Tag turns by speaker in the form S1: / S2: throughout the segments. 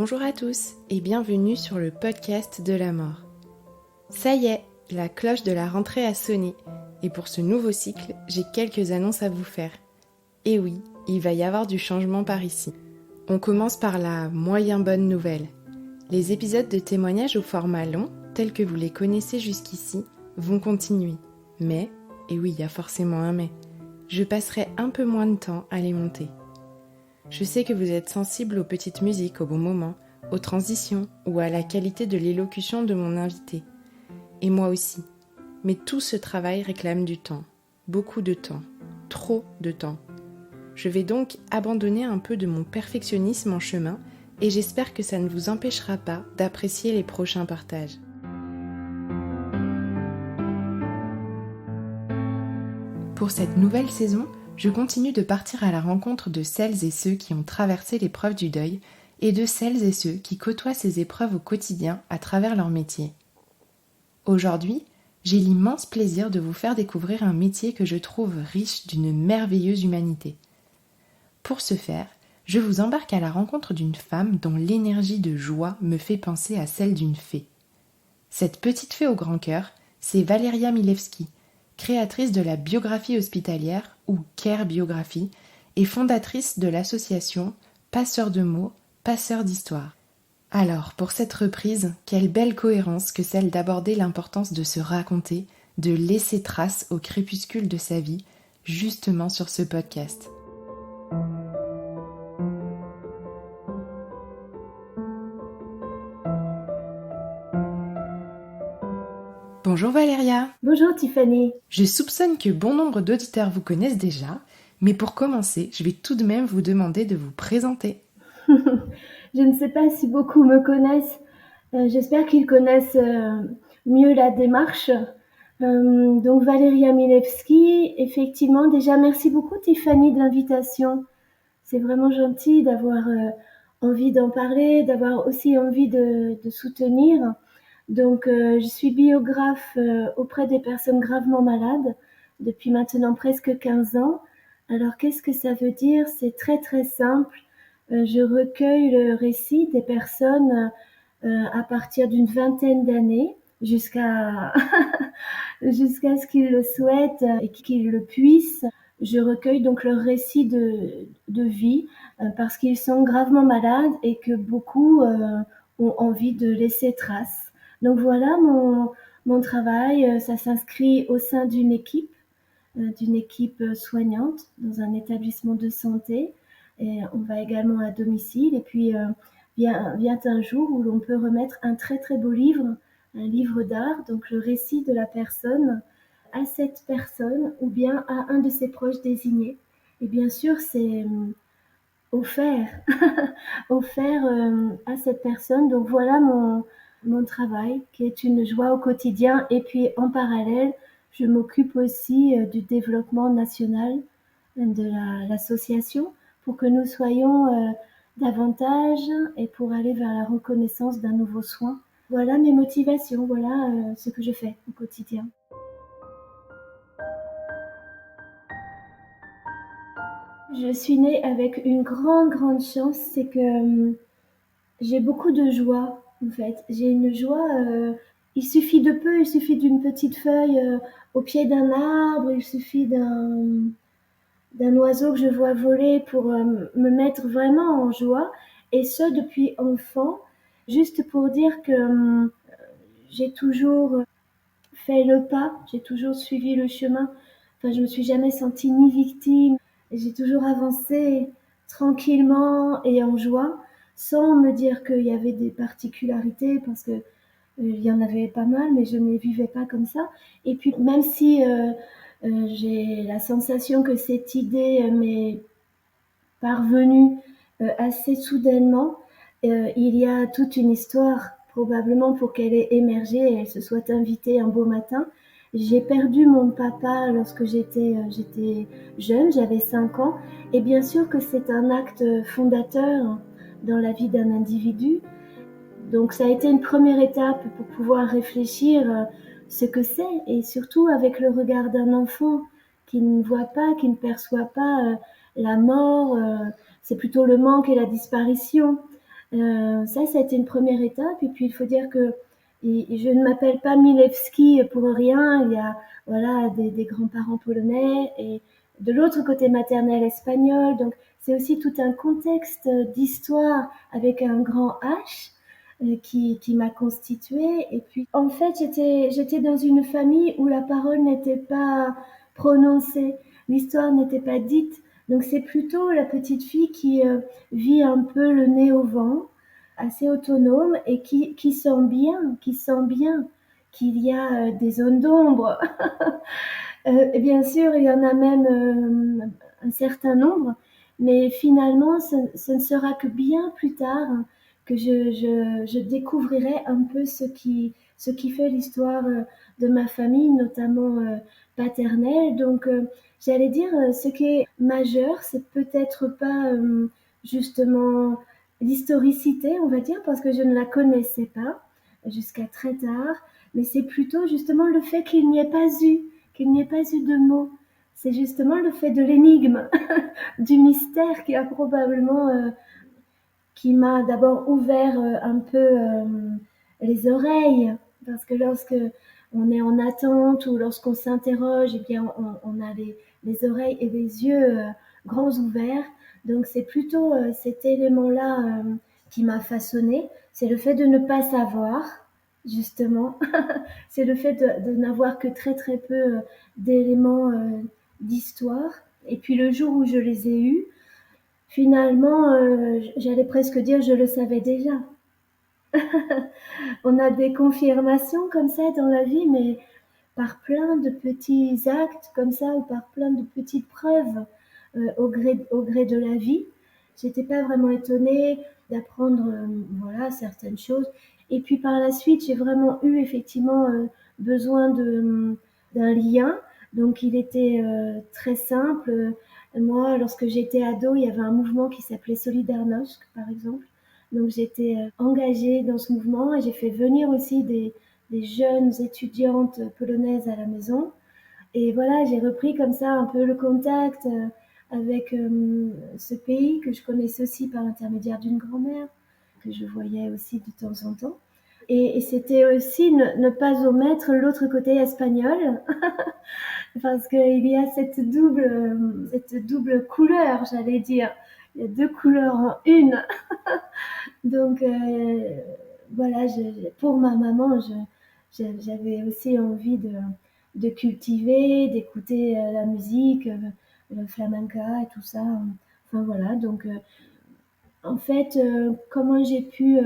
S1: Bonjour à tous et bienvenue sur le podcast de la mort. Ça y est, la cloche de la rentrée a sonné et pour ce nouveau cycle, j'ai quelques annonces à vous faire. Et oui, il va y avoir du changement par ici. On commence par la moyen bonne nouvelle. Les épisodes de témoignages au format long, tels que vous les connaissez jusqu'ici, vont continuer. Mais, et oui, il y a forcément un mais, je passerai un peu moins de temps à les monter. Je sais que vous êtes sensible aux petites musiques au bon moment, aux transitions ou à la qualité de l'élocution de mon invité. Et moi aussi. Mais tout ce travail réclame du temps. Beaucoup de temps. Trop de temps. Je vais donc abandonner un peu de mon perfectionnisme en chemin et j'espère que ça ne vous empêchera pas d'apprécier les prochains partages. Pour cette nouvelle saison, je continue de partir à la rencontre de celles et ceux qui ont traversé l'épreuve du deuil et de celles et ceux qui côtoient ces épreuves au quotidien à travers leur métier. Aujourd'hui, j'ai l'immense plaisir de vous faire découvrir un métier que je trouve riche d'une merveilleuse humanité. Pour ce faire, je vous embarque à la rencontre d'une femme dont l'énergie de joie me fait penser à celle d'une fée. Cette petite fée au grand cœur, c'est Valeria Milewski, créatrice de la biographie hospitalière ou Care Biographie et fondatrice de l'association Passeurs de mots, Passeurs d'histoire. Alors, pour cette reprise, quelle belle cohérence que celle d'aborder l'importance de se raconter, de laisser trace au crépuscule de sa vie, justement sur ce podcast. Bonjour Valeria.
S2: Bonjour Tiffany.
S1: Je soupçonne que bon nombre d'auditeurs vous connaissent déjà, mais pour commencer, je vais tout de même vous demander de vous présenter.
S2: Je ne sais pas si beaucoup me connaissent. J'espère qu'ils connaissent mieux la démarche. Donc Valeria Milewski, effectivement, déjà merci beaucoup Tiffany de l'invitation. C'est vraiment gentil d'avoir envie d'en parler, d'avoir aussi envie de soutenir. Donc je suis biographe auprès des personnes gravement malades depuis maintenant presque 15 ans. Alors qu'est-ce que ça veut dire? C'est très très simple. Je recueille le récit des personnes à partir d'une vingtaine d'années jusqu'à jusqu'à ce qu'ils le souhaitent et qu'ils le puissent. Je recueille donc leur récit de vie parce qu'ils sont gravement malades et que beaucoup ont envie de laisser trace. Donc voilà mon travail. Ça s'inscrit au sein d'une équipe soignante dans un établissement de santé. Et on va également à domicile. Et puis vient un jour où l'on peut remettre un très très beau livre, un livre d'art, donc le récit de la personne à cette personne ou bien à un de ses proches désignés. Et bien sûr, c'est offert, offert à cette personne. Donc voilà mon travail qui est une joie au quotidien. Et puis en parallèle, je m'occupe aussi du développement national de l'association pour que nous soyons davantage et pour aller vers la reconnaissance d'un nouveau soin. Voilà mes motivations, voilà ce que je fais au quotidien. Je suis née avec une grande chance, c'est que j'ai beaucoup de joie en fait. J'ai une joie, il suffit de peu, il suffit d'une petite feuille au pied d'un arbre, il suffit d'un oiseau que je vois voler pour me mettre vraiment en joie. Et ce depuis enfant, juste pour dire que j'ai toujours fait le pas, j'ai toujours suivi le chemin. Enfin, je me suis jamais sentie ni victime. J'ai toujours avancé tranquillement et en joie, sans me dire qu'il y avait des particularités, parce que il y en avait pas mal, mais je ne les vivais pas comme ça. Et puis, même si j'ai la sensation que cette idée m'est parvenue assez soudainement, il y a toute une histoire probablement pour qu'elle ait émergé et elle se soit invitée un beau matin. J'ai perdu mon papa lorsque j'étais jeune, j'avais 5 ans, et bien sûr que c'est un acte fondateur dans la vie d'un individu. Donc ça a été une première étape pour pouvoir réfléchir ce que c'est, et surtout avec le regard d'un enfant qui ne voit pas, qui ne perçoit pas la mort, c'est plutôt le manque et la disparition. Ça a été une première étape. Et puis il faut dire que je ne m'appelle pas Milewski pour rien. Il y a voilà des grands-parents polonais et de l'autre côté maternel espagnol. Donc c'est aussi tout un contexte d'histoire avec un grand H qui m'a constituée. Et puis en fait j'étais dans une famille où la parole n'était pas prononcée, l'histoire n'était pas dite. Donc c'est plutôt la petite fille qui vit un peu le nez au vent, assez autonome et qui sent bien qu'il y a des zones d'ombre. Et bien sûr, il y en a même un certain nombre, mais finalement, ce ne sera que bien plus tard que je découvrirai un peu ce qui fait l'histoire de ma famille, notamment paternelle. Donc, j'allais dire, ce qui est majeur, c'est peut-être pas justement l'historicité, on va dire, parce que je ne la connaissais pas jusqu'à très tard, mais c'est plutôt justement le fait qu'il n'y ait pas eu de mots. C'est justement le fait de l'énigme, du mystère qui a probablement, qui m'a d'abord ouvert un peu les oreilles, parce que lorsque on est en attente ou lorsqu'on s'interroge, eh bien on a les oreilles et les yeux grands ouverts. Donc c'est plutôt cet élément-là qui m'a façonné, c'est le fait de ne pas savoir, justement. C'est le fait de n'avoir que très très peu d'éléments d'histoire. Et puis le jour où je les ai eus, finalement, j'allais presque dire je le savais déjà. On a des confirmations comme ça dans la vie, mais par plein de petits actes comme ça ou par plein de petites preuves au gré de la vie. J'étais pas vraiment étonnée d'apprendre voilà certaines choses. Et puis par la suite, j'ai vraiment eu effectivement besoin d'un lien. Donc il était très simple. Moi, lorsque j'étais ado, il y avait un mouvement qui s'appelait Solidarność, par exemple. Donc j'étais engagée dans ce mouvement et j'ai fait venir aussi des jeunes étudiantes polonaises à la maison. Et voilà, j'ai repris comme ça un peu le contact avec ce pays que je connaissais aussi par l'intermédiaire d'une grand-mère, que je voyais aussi de temps en temps. Et c'était aussi ne pas omettre l'autre côté espagnol, parce qu'il y a cette double couleur, j'allais dire. Il y a deux couleurs en une. Donc voilà, pour ma maman, j'avais aussi envie de cultiver, d'écouter la musique, le flamenca et tout ça. Enfin voilà, donc en fait, comment j'ai pu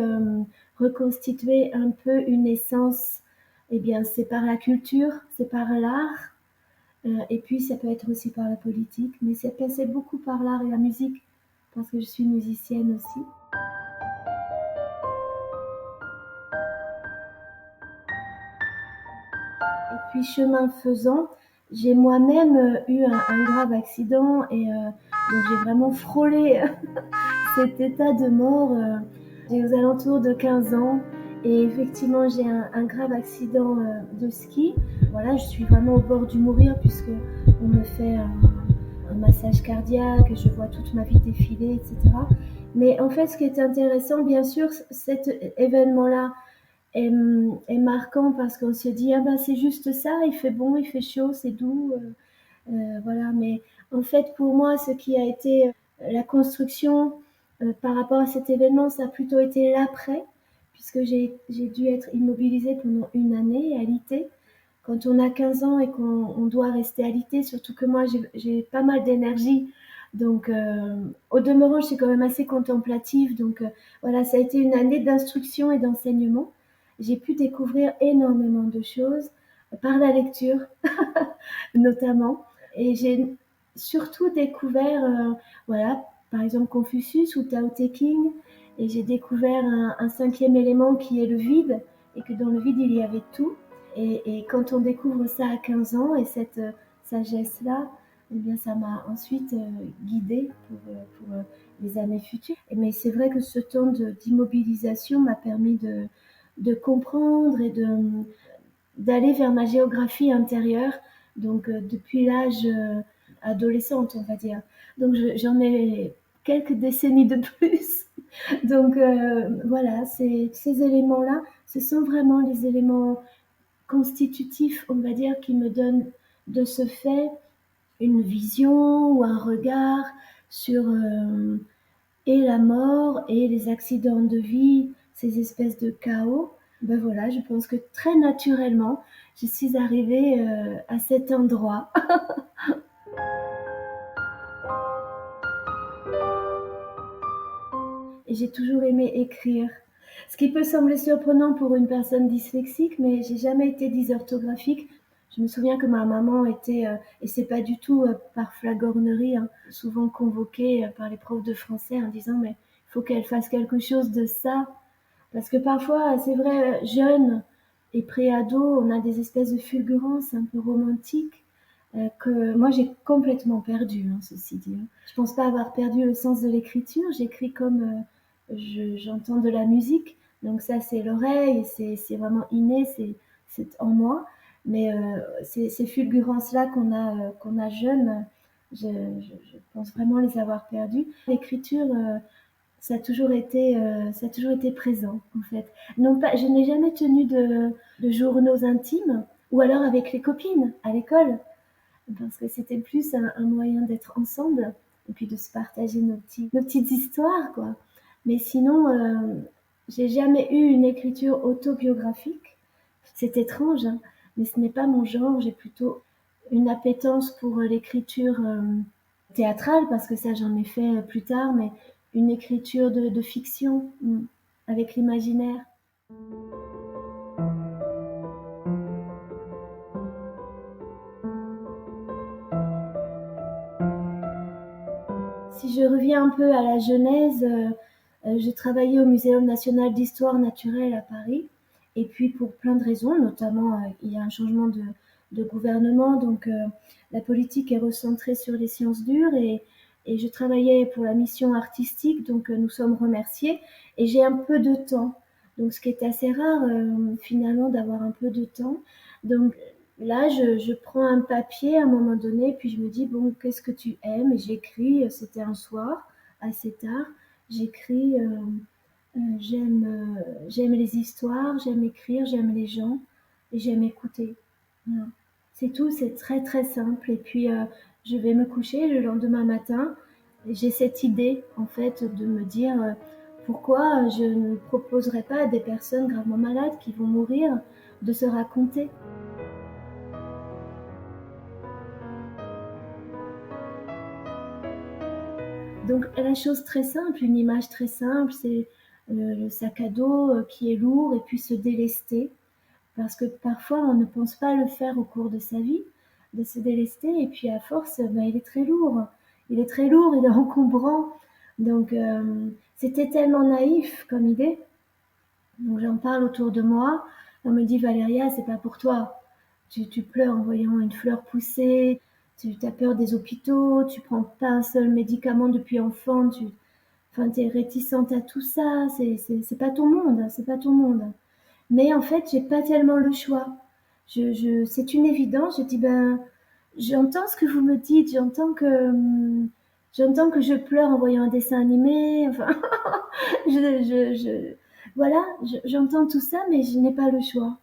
S2: reconstituer un peu une essence? Eh bien, c'est par la culture, c'est par l'art, et puis ça peut être aussi par la politique, mais c'est passé beaucoup par l'art et la musique, parce que je suis musicienne aussi. Et puis chemin faisant, j'ai moi-même eu un grave accident et donc j'ai vraiment frôlé cet état de mort. J'ai aux alentours de 15 ans et effectivement j'ai un grave accident de ski. Voilà, je suis vraiment au bord du mourir puisque on me fait un massage cardiaque, je vois toute ma vie défiler, etc. Mais en fait, ce qui est intéressant, bien sûr, cet événement-là est marquant parce qu'on se dit ah ben c'est juste ça, il fait bon, il fait chaud, c'est doux, voilà. Mais en fait, pour moi, ce qui a été la construction par rapport à cet événement, ça a plutôt été l'après, puisque j'ai dû être immobilisée pendant une année, alitée. Quand on a 15 ans et qu'on doit rester alité, surtout que moi j'ai pas mal d'énergie, donc au demeurant je suis quand même assez contemplative, donc voilà, ça a été une année d'instruction et d'enseignement. J'ai pu découvrir énormément de choses par la lecture notamment, et j'ai surtout découvert voilà, par exemple Confucius ou Tao Te Ching, et j'ai découvert un cinquième élément qui est le vide, et que dans le vide il y avait tout. Et quand on découvre ça à 15 ans et cette sagesse-là, eh bien, ça m'a ensuite guidée pour les années futures. Mais c'est vrai que ce temps d'immobilisation m'a permis de comprendre et d'aller vers ma géographie intérieure, donc depuis l'âge adolescente, on va dire. Donc j'en ai quelques décennies de plus. Donc voilà, ces éléments-là, ce sont vraiment les éléments constitutifs, on va dire, qui me donnent de ce fait une vision ou un regard sur et la mort et les accidents de vie, ces espèces de chaos. Ben voilà, je pense que très naturellement, je suis arrivée à cet endroit. Et j'ai toujours aimé écrire. Ce qui peut sembler surprenant pour une personne dyslexique, mais j'ai jamais été dysorthographique. Je me souviens que ma maman était, et c'est pas du tout par flagornerie, hein, souvent convoquée par les profs de français en disant mais il faut qu'elle fasse quelque chose de ça. Parce que parfois, c'est vrai, jeune et pré-ado, on a des espèces de fulgurances un peu romantiques que moi j'ai complètement perdu, hein, ceci dit. Je pense pas avoir perdu le sens de l'écriture. J'écris comme j'entends de la musique, donc ça c'est l'oreille, c'est vraiment inné, c'est en moi. Mais ces fulgurances-là qu'on a jeunes, je pense vraiment les avoir perdues. L'écriture, ça a toujours été présent en fait. Non pas, je n'ai jamais tenu de journaux intimes, ou alors avec les copines à l'école parce que c'était plus un moyen d'être ensemble et puis de se partager nos petites histoires, quoi. Mais sinon, j'ai jamais eu une écriture autobiographique. C'est étrange, hein, mais ce n'est pas mon genre. J'ai plutôt une appétence pour l'écriture théâtrale, parce que ça, j'en ai fait plus tard, mais une écriture de fiction avec l'imaginaire. Si je reviens un peu à la genèse, j'ai travaillé au Muséum national d'histoire naturelle à Paris. Et puis pour plein de raisons, notamment il y a un changement de gouvernement, donc la politique est recentrée sur les sciences dures et je travaillais pour la mission artistique, donc nous sommes remerciés et j'ai un peu de temps. Donc ce qui est assez rare finalement d'avoir un peu de temps. Donc là, je prends un papier à un moment donné, puis je me dis, bon, qu'est-ce que tu aimes? Et j'écris, c'était un soir, assez tard, j'écris, j'aime les histoires, j'aime écrire, j'aime les gens, et j'aime écouter. Voilà. C'est tout, c'est très très simple. Et puis, je vais me coucher le lendemain matin, et j'ai cette idée, en fait, de me dire, pourquoi je ne proposerais pas à des personnes gravement malades qui vont mourir de se raconter. Donc la chose très simple, une image très simple, c'est le sac à dos qui est lourd et puis se délester. Parce que parfois on ne pense pas le faire au cours de sa vie, de se délester, et puis à force, ben, il est très lourd. Il est très lourd, il est encombrant. Donc c'était tellement naïf comme idée. Donc j'en parle autour de moi. On me dit Valéria, c'est pas pour toi. Tu pleures en voyant une fleur pousser, tu as peur des hôpitaux, tu prends pas un seul médicament depuis enfant, enfin, t'es réticente à tout ça, c'est pas ton monde, c'est pas ton monde. Mais en fait, j'ai pas tellement le choix. C'est une évidence. Je dis ben, j'entends ce que vous me dites, j'entends que je pleure en voyant un dessin animé. Enfin, voilà, j'entends tout ça, mais je n'ai pas le choix.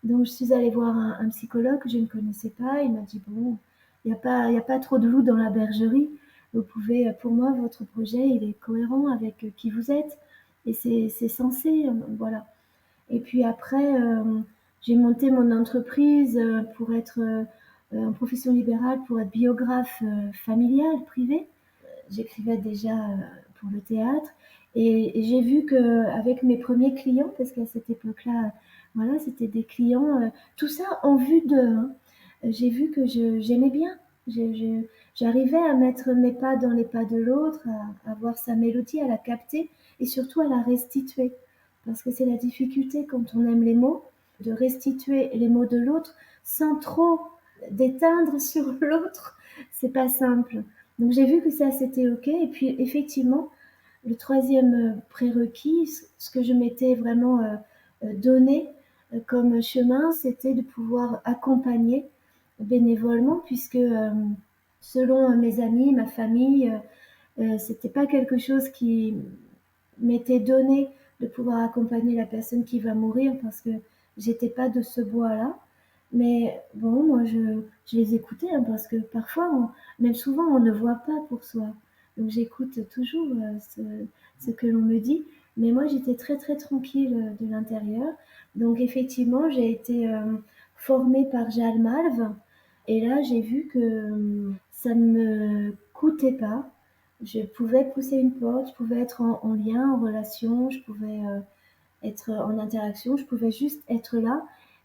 S2: Donc, je suis allée voir un psychologue que je ne connaissais pas. Il m'a dit bon, il y a pas trop de loups dans la bergerie. Vous pouvez, pour moi, votre projet, il est cohérent avec qui vous êtes et c'est censé, voilà. Et puis après, j'ai monté mon entreprise pour être en profession libérale, pour être biographe familial, privé. J'écrivais déjà pour le théâtre et j'ai vu qu'avec mes premiers clients, parce qu'à cette époque-là, voilà, c'était des clients, tout ça en vue de, hein, j'ai vu que j'aimais bien. J'arrivais à mettre mes pas dans les pas de l'autre, à voir sa mélodie, à la capter et surtout à la restituer. Parce que c'est la difficulté quand on aime les mots, de restituer les mots de l'autre sans trop déteindre sur l'autre. C'est pas simple. Donc j'ai vu que ça c'était ok. Et puis effectivement, le troisième prérequis, ce que je m'étais vraiment donné comme chemin, c'était de pouvoir accompagner bénévolement, puisque selon mes amis, ma famille, C'était pas quelque chose qui m'était donné de pouvoir accompagner la personne qui va mourir parce que j'étais pas de ce bois-là. Mais bon, moi, je les écoutais hein, parce que parfois, même souvent, on ne voit pas pour soi. Donc j'écoute toujours ce que l'on me dit. Mais moi, j'étais très, très tranquille de l'intérieur. Donc effectivement, j'ai été formée par Jeanne Malve. Et là, j'ai vu que ça ne me coûtait pas. Je pouvais pousser une porte, je pouvais être en lien, en relation, je pouvais être en interaction, je pouvais juste être là.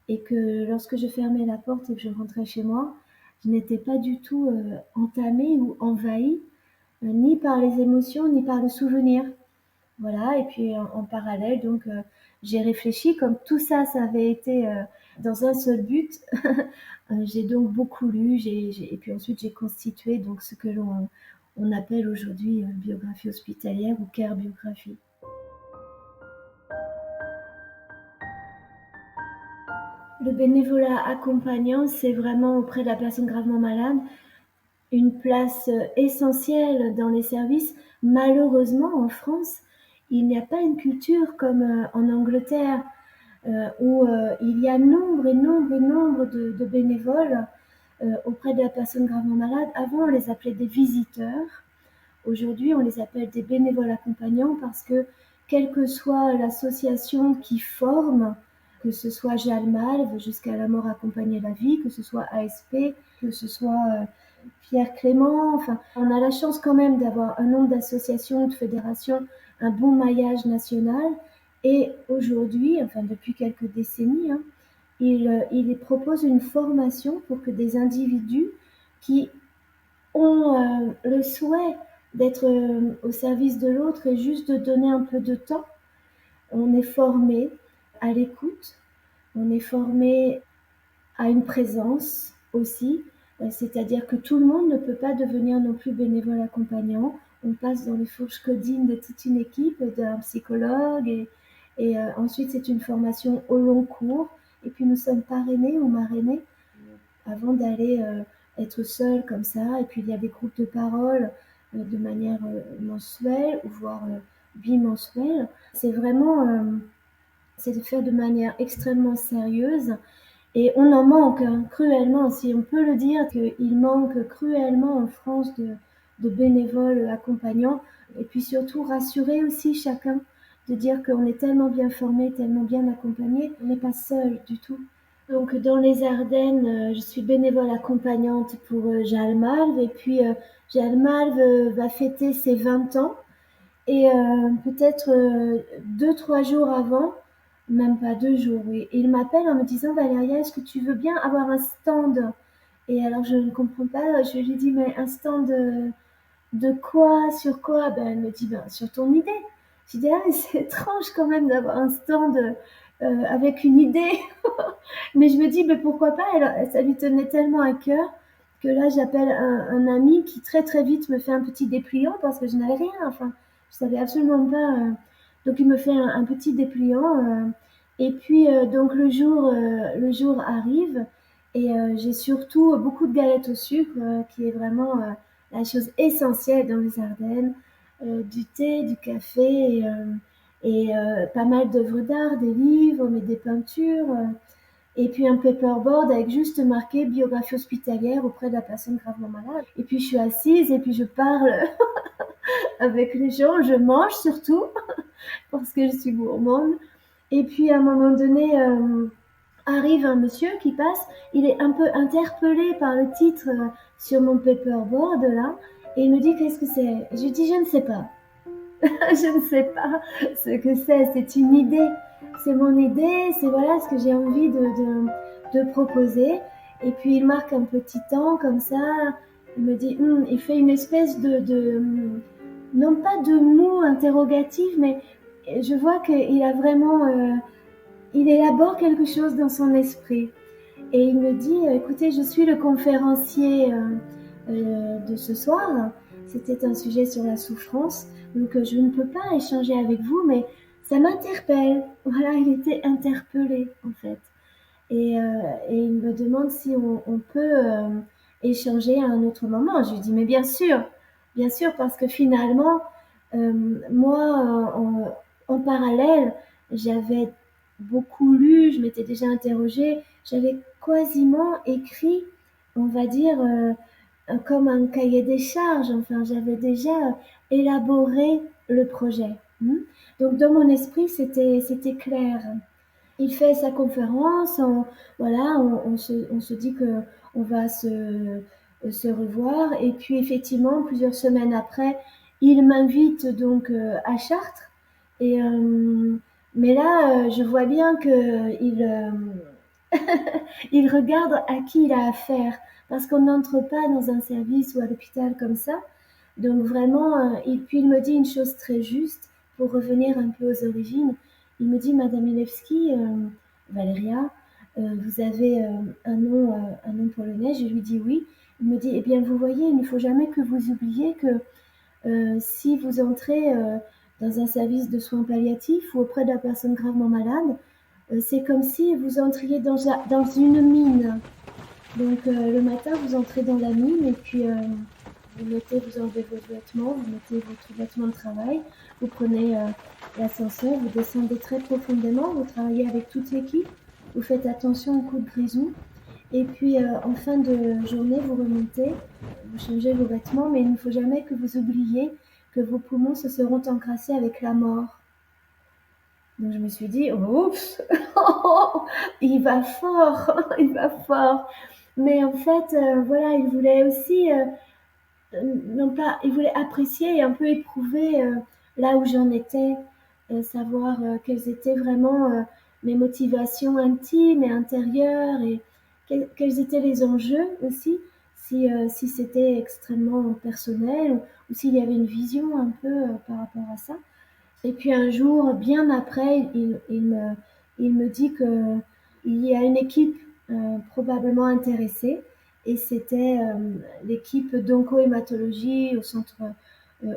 S2: Et que lorsque je fermais la porte et que je rentrais chez moi, je n'étais pas du tout entamée ou envahie, ni par les émotions, ni par le souvenir. Voilà, et puis en parallèle, donc j'ai réfléchi, comme tout ça, ça avait été dans un seul but. J'ai donc beaucoup lu, et puis ensuite j'ai constitué donc ce que on appelle aujourd'hui biographie hospitalière ou care biographie. Le bénévolat accompagnant, c'est vraiment auprès de la personne gravement malade une place essentielle dans les services. Malheureusement, en France, il n'y a pas une culture comme en Angleterre où il y a nombre et nombre et nombre de bénévoles auprès de la personne gravement malade. Avant, on les appelait des visiteurs. Aujourd'hui, on les appelle des bénévoles accompagnants parce que, quelle que soit l'association qui forme, que ce soit Jalmalve jusqu'à la mort accompagnée la vie, que ce soit ASP, que ce soit Pierre Clément, enfin, on a la chance quand même d'avoir un nombre d'associations, de fédérations, un bon maillage national. Et aujourd'hui, enfin depuis quelques décennies, hein, il propose une formation pour que des individus qui ont le souhait d'être au service de l'autre et juste de donner un peu de temps. On est formé à l'écoute, on est formé à une présence aussi, c'est-à-dire que tout le monde ne peut pas devenir non plus bénévole accompagnant. On passe dans les fourches codines de toute une équipe, d'un psychologue, et ensuite c'est une formation au long cours, et puis nous sommes parrainés ou marrainés avant d'aller être seul comme ça. Et puis il y a des groupes de parole de manière mensuelle ou voire bimensuelle. C'est vraiment c'est de faire de manière extrêmement sérieuse. Et on en manque hein, cruellement, si on peut le dire, qu'il manque cruellement en France de bénévoles accompagnants. Et puis surtout rassurer aussi chacun, de dire qu'on est tellement bien formé, tellement bien accompagné, on n'est pas seul du tout. Donc dans les Ardennes, je suis bénévole accompagnante pour Jalmalve. Et puis Jalmalve va fêter ses 20 ans. Et peut-être 2-3 jours avant, même pas 2 jours, oui, il m'appelle en me disant Valéria, est-ce que tu veux bien avoir un stand? Et alors je ne comprends pas, je lui dis mais un stand de quoi? Sur quoi? Ben, elle me dit ben, sur ton idée. Je dis ah, mais c'est étrange quand même d'avoir un stand avec une idée. Mais je me dis mais pourquoi pas? Ça lui tenait tellement à cœur que là j'appelle un ami qui très très vite me fait un petit dépliant parce que je n'avais rien. Enfin, je savais absolument pas. Donc il me fait un petit dépliant. Et puis donc le jour arrive et j'ai surtout beaucoup de galettes au sucre qui est vraiment la chose essentielle dans les Ardennes. Du thé, du café et pas mal d'œuvres d'art, des livres, mais des peintures. Et puis un paperboard avec juste marqué biographie hospitalière auprès de la personne gravement malade. Et puis je suis assise et puis je parle avec les gens, je mange surtout parce que je suis gourmande. Et puis à un moment donné, arrive un monsieur qui passe, il est un peu interpellé par le titre sur mon paperboard là, et il me dit qu'est-ce que c'est? Je lui dis je ne sais pas. Je ne sais pas ce que c'est une idée. C'est mon idée, c'est voilà ce que j'ai envie de proposer. Et puis il marque un petit temps comme ça, il me dit, il fait une espèce non pas de mots interrogatif, mais je vois qu'il a vraiment, il élabore quelque chose dans son esprit. Et il me dit, écoutez, je suis le conférencier de ce soir. C'était un sujet sur la souffrance. Donc je ne peux pas échanger avec vous, mais ça m'interpelle. Voilà, il était interpellé en fait. Et il me demande si on peut échanger à un autre moment. Je lui dis, mais bien sûr, bien sûr, parce que finalement, moi, en parallèle, j'avais beaucoup lu, je m'étais déjà interrogée, j'avais quasiment écrit, on va dire, comme un cahier des charges. Enfin, j'avais déjà élaboré le projet. Donc, dans mon esprit, c'était clair. Il fait sa conférence, voilà, on se dit que on va se revoir. Et puis, effectivement, plusieurs semaines après, il m'invite donc à Chartres. Et, mais là, je vois bien que il regarde à qui il a affaire, parce qu'on n'entre pas dans un service ou à l'hôpital comme ça. Donc vraiment, et puis il me dit une chose très juste, pour revenir un peu aux origines. Il me dit, Madame Milewski, Valéria, vous avez un nom polonais. Je lui dis oui. Il me dit, eh bien, vous voyez, il ne faut jamais que vous oubliez que si vous entrez dans un service de soins palliatifs ou auprès de la personne gravement malade, c'est comme si vous entriez dans une mine. Donc le matin, vous entrez dans la mine et puis vous enlevez vos vêtements, vous mettez votre vêtement de travail, vous prenez l'ascenseur, vous descendez très profondément, vous travaillez avec toute l'équipe, vous faites attention aux coups de grisou. Et puis en fin de journée, vous remontez, vous changez vos vêtements, mais il ne faut jamais que vous oubliez que vos poumons se seront encrassés avec la mort. Donc je me suis dit, oups, il va fort, il va fort. Mais en fait, voilà, il voulait aussi, non pas, il voulait apprécier et un peu éprouver là où j'en étais, savoir quelles étaient vraiment mes motivations intimes et intérieures et quels étaient les enjeux aussi, si c'était extrêmement personnel ou s'il y avait une vision un peu par rapport à ça. Et puis un jour, bien après, il me dit qu'il y a une équipe probablement intéressée, et c'était l'équipe d'onco-hématologie au centre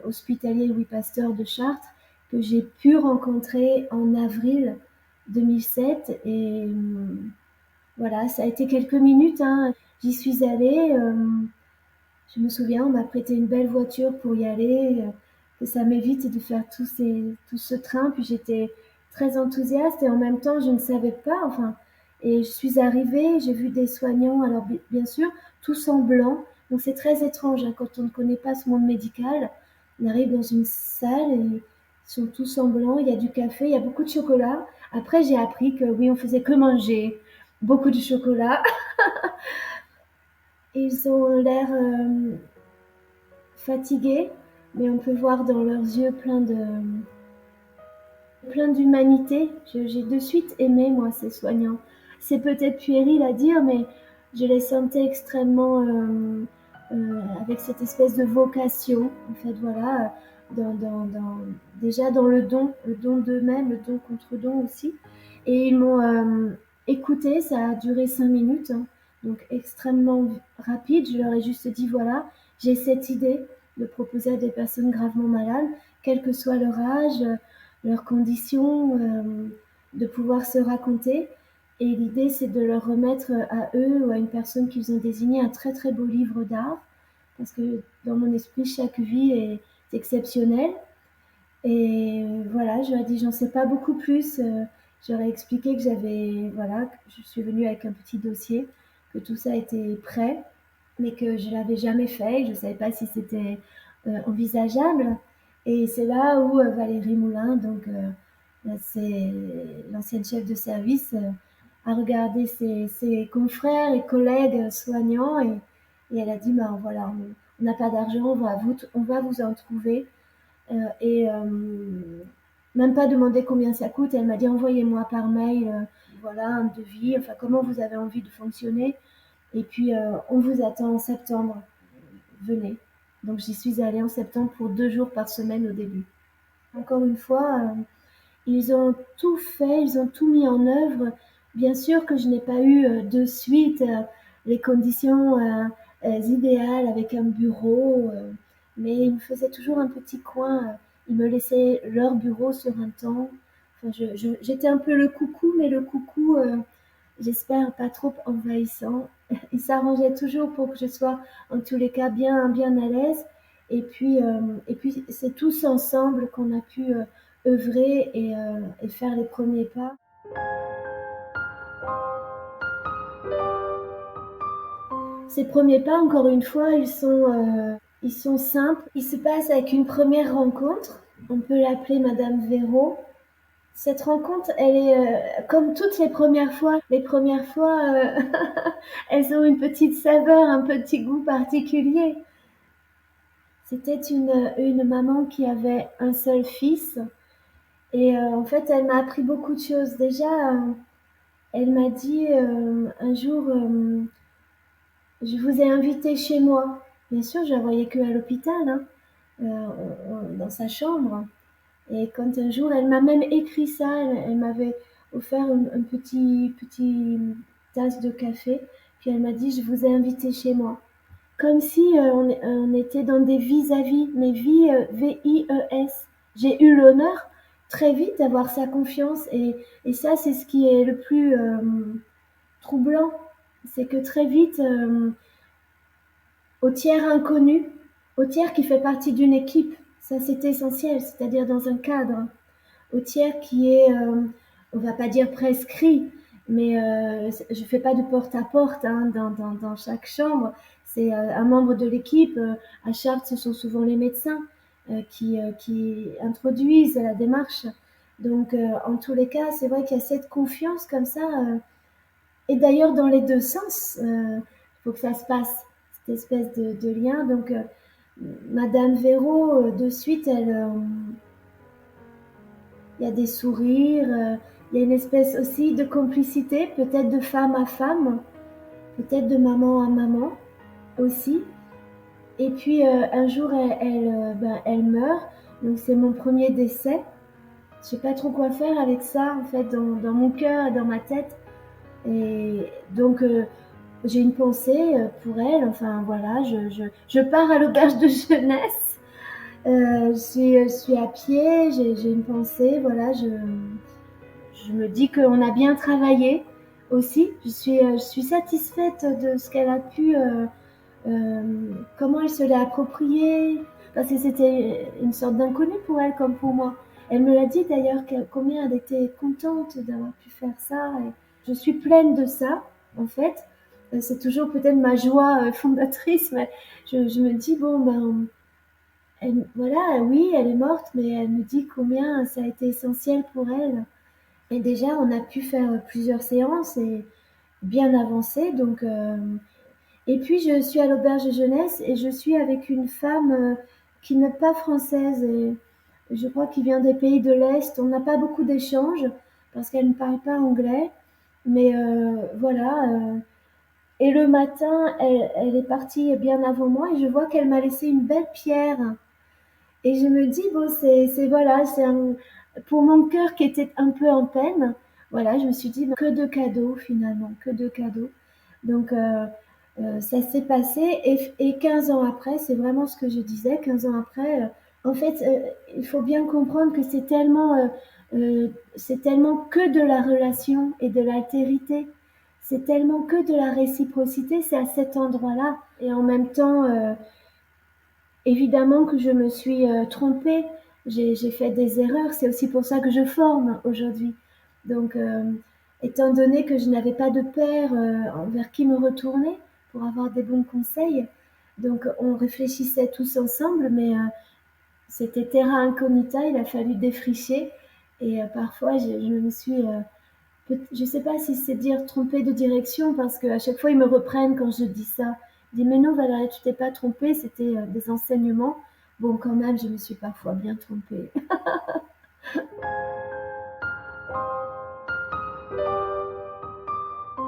S2: hospitalier Louis Pasteur de Chartres, que j'ai pu rencontrer en avril 2007. Et voilà, ça a été quelques minutes, hein. J'y suis allée. Je me souviens, on m'a prêté une belle voiture pour y aller, que ça m'évite de faire tout ce train. Puis j'étais très enthousiaste et en même temps, je ne savais pas. Enfin, et je suis arrivée, j'ai vu des soignants, alors bien sûr, tous en blanc. Donc c'est très étrange hein, quand on ne connaît pas ce monde médical. On arrive dans une salle et ils sont tous en blanc. Il y a du café, il y a beaucoup de chocolat. Après, j'ai appris que oui, on faisait que manger beaucoup de chocolat. Ils ont l'air fatigués, mais on peut voir dans leurs yeux plein d'humanité. J'ai de suite aimé, moi, ces soignants. C'est peut-être puéril à dire, mais je les sentais extrêmement avec cette espèce de vocation, en fait, voilà, déjà dans le don d'eux-mêmes, le don contre don aussi. Et ils m'ont écouté, ça a duré 5 minutes, hein, donc extrêmement rapide. Je leur ai juste dit, voilà, j'ai cette idée de proposer à des personnes gravement malades, quel que soit leur âge, leurs conditions, de pouvoir se raconter. Et l'idée, c'est de leur remettre à eux ou à une personne qu'ils ont désignée un très très beau livre d'art, parce que dans mon esprit, chaque vie est exceptionnelle. Et voilà, je leur ai dit, j'en sais pas beaucoup plus. J'aurais expliqué que voilà, que je suis venue avec un petit dossier, que tout ça était prêt, mais que je l'avais jamais fait. Je savais pas si c'était envisageable. Et c'est là où Valérie Moulin, donc c'est l'ancienne chef de service, a regardé ses confrères et collègues soignants et elle a dit, ben voilà, on n'a pas d'argent, on va vous en trouver. Et même pas demander combien ça coûte, elle m'a dit, envoyez-moi par mail, voilà, un devis, enfin comment vous avez envie de fonctionner. Et puis on vous attend en septembre, venez. Donc j'y suis allée en septembre pour 2 jours par semaine au début. Encore une fois, ils ont tout fait, ils ont tout mis en œuvre. Bien sûr que je n'ai pas eu de suite les conditions idéales avec un bureau, mais ils me faisaient toujours un petit coin. Ils me laissaient leur bureau sur un temps. Enfin, j'étais un peu le coucou, mais le coucou, j'espère pas trop envahissant. Ils s'arrangeaient toujours pour que je sois en tous les cas bien à l'aise. Et puis c'est tous ensemble qu'on a pu œuvrer et faire les premiers pas. Ces premiers pas, encore une fois, ils sont simples. Ils se passent avec une première rencontre. On peut l'appeler Madame Véro. Cette rencontre, elle est comme toutes les premières fois. Les premières fois, elles ont une petite saveur, un petit goût particulier. C'était une maman qui avait un seul fils. Et en fait, elle m'a appris beaucoup de choses. Déjà, elle m'a dit un jour, je vous ai invité chez moi. Bien sûr, je la voyais que à l'hôpital, hein, dans sa chambre. Et quand un jour, elle m'a même écrit ça, elle m'avait offert un petit tasse de café. Puis elle m'a dit, je vous ai invité chez moi. Comme si on était dans des vis-à-vis, mais vie, V-I-E-S. J'ai eu l'honneur très vite d'avoir sa confiance et ça, c'est ce qui est le plus troublant. C'est que très vite, au tiers inconnu, au tiers qui fait partie d'une équipe, ça c'est essentiel, c'est-à-dire dans un cadre, au tiers qui est, on va pas dire prescrit, mais je fais pas de porte-à-porte hein, dans chaque chambre. C'est un membre de l'équipe. À Chartres, ce sont souvent les médecins qui introduisent la démarche. Donc, en tous les cas, c'est vrai qu'il y a cette confiance comme ça. Et d'ailleurs, dans les deux sens, il faut que ça se passe, cette espèce de lien. Donc, Madame Véro, de suite, il y a des sourires, il y a une espèce aussi de complicité, peut-être de femme à femme, peut-être de maman à maman aussi. Et puis un jour, elle meurt, donc c'est mon premier décès. Je sais pas trop quoi faire avec ça, en fait, dans mon cœur et dans ma tête. Et donc, j'ai une pensée pour elle. Enfin, voilà, je pars à l'auberge de jeunesse. Je suis à pied, j'ai une pensée, voilà, je me dis qu'on a bien travaillé aussi. Je suis satisfaite de ce qu'elle a pu, comment elle se l'est appropriée, parce que c'était une sorte d'inconnu pour elle comme pour moi. Elle me l'a dit d'ailleurs, combien elle était contente d'avoir pu faire ça. Et je suis pleine de ça, en fait. C'est toujours peut-être ma joie fondatrice, mais je me dis, bon, ben, voilà, oui, elle est morte, mais elle me dit combien ça a été essentiel pour elle. Et déjà, on a pu faire plusieurs séances et bien avancées. Donc, et puis, je suis à l'auberge de jeunesse et je suis avec une femme qui n'est pas française et je crois qu'il vient des pays de l'Est. On n'a pas beaucoup d'échanges parce qu'elle ne parle pas anglais. Mais voilà. Et le matin, elle est partie bien avant moi et je vois qu'elle m'a laissé une belle pierre. Et je me dis, bon, voilà, pour mon cœur qui était un peu en peine, voilà, je me suis dit, que de cadeaux finalement, que de cadeaux. Donc, ça s'est passé et 15 ans après, c'est vraiment ce que je disais, 15 ans après, en fait, il faut bien comprendre que c'est tellement que de la relation et de l'altérité. C'est tellement que de la réciprocité, c'est à cet endroit-là. Et en même temps, évidemment que je me suis trompée, j'ai fait des erreurs, c'est aussi pour ça que je forme aujourd'hui. Donc, étant donné que je n'avais pas de père vers qui me retourner pour avoir des bons conseils, donc on réfléchissait tous ensemble, mais c'était terra incognita, il a fallu défricher. Et parfois, je me suis, je ne sais pas si c'est dire trompée de direction, parce qu'à chaque fois, ils me reprennent quand je dis ça. Ils disent, mais non, Valérie, tu t'es pas trompée, c'était des enseignements. Bon, quand même, je me suis parfois bien trompée.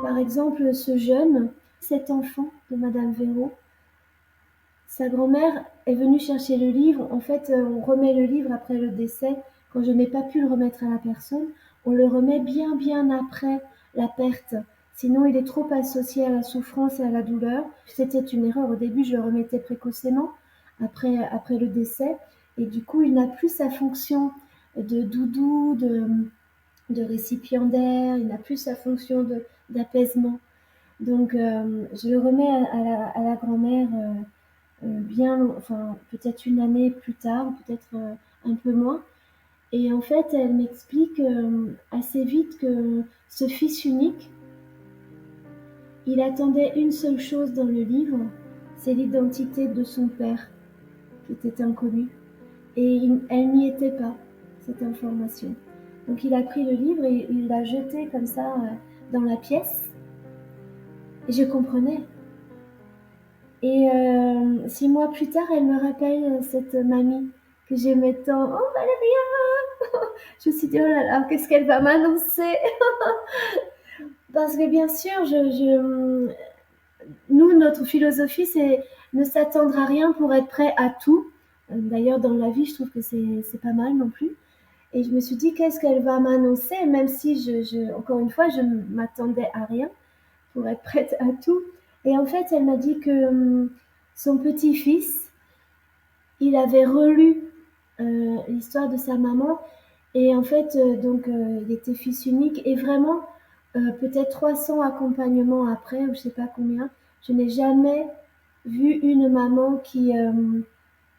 S2: Par exemple, ce jeune, cet enfant de Madame Véro, sa grand-mère est venue chercher le livre. En fait, on remet le livre après le décès. Quand je n'ai pas pu le remettre à la personne, on le remet bien, bien après la perte. Sinon, il est trop associé à la souffrance et à la douleur. C'était une erreur. Au début, je le remettais précocement après le décès. Et du coup, il n'a plus sa fonction de doudou, de récipiendaire. Il n'a plus sa fonction d'apaisement. Donc, je le remets à la grand-mère enfin peut-être une année plus tard, peut-être un peu moins. Et en fait, elle m'explique assez vite que ce fils unique, il attendait une seule chose dans le livre, c'est l'identité de son père, qui était inconnue. Et elle n'y était pas, cette information. Donc il a pris le livre et il l'a jeté comme ça dans la pièce. Et je comprenais. Et 6 mois plus tard, elle me rappelle cette mamie que j'aimais tant. Oh Valéria! Je me suis dit, oh là là, qu'est-ce qu'elle va m'annoncer? Parce que bien sûr, nous, notre philosophie, c'est ne s'attendre à rien pour être prêt à tout. D'ailleurs, dans la vie, je trouve que c'est pas mal non plus. Et je me suis dit, qu'est-ce qu'elle va m'annoncer? Même si, encore une fois, je m'attendais à rien pour être prête à tout. Et en fait, elle m'a dit que son petit-fils, il avait relu l'histoire de sa maman. Et en fait, il était fils unique. Et vraiment, peut-être 300 accompagnements après, ou je sais pas combien, je n'ai jamais vu une maman qui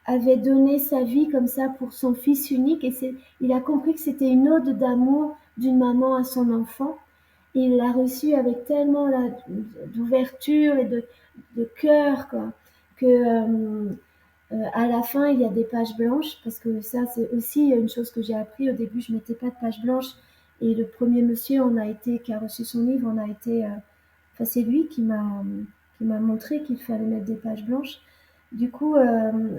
S2: avait donné sa vie comme ça pour son fils unique. Et il a compris que c'était une ode d'amour d'une maman à son enfant. Et il l'a reçu avec tellement d'ouverture et de cœur, quoi, que à la fin, il y a des pages blanches, parce que ça, c'est aussi une chose que j'ai appris. Au début, je ne mettais pas de pages blanches. Et le premier monsieur qui a reçu son livre, enfin, c'est lui qui m'a montré qu'il fallait mettre des pages blanches. Du coup,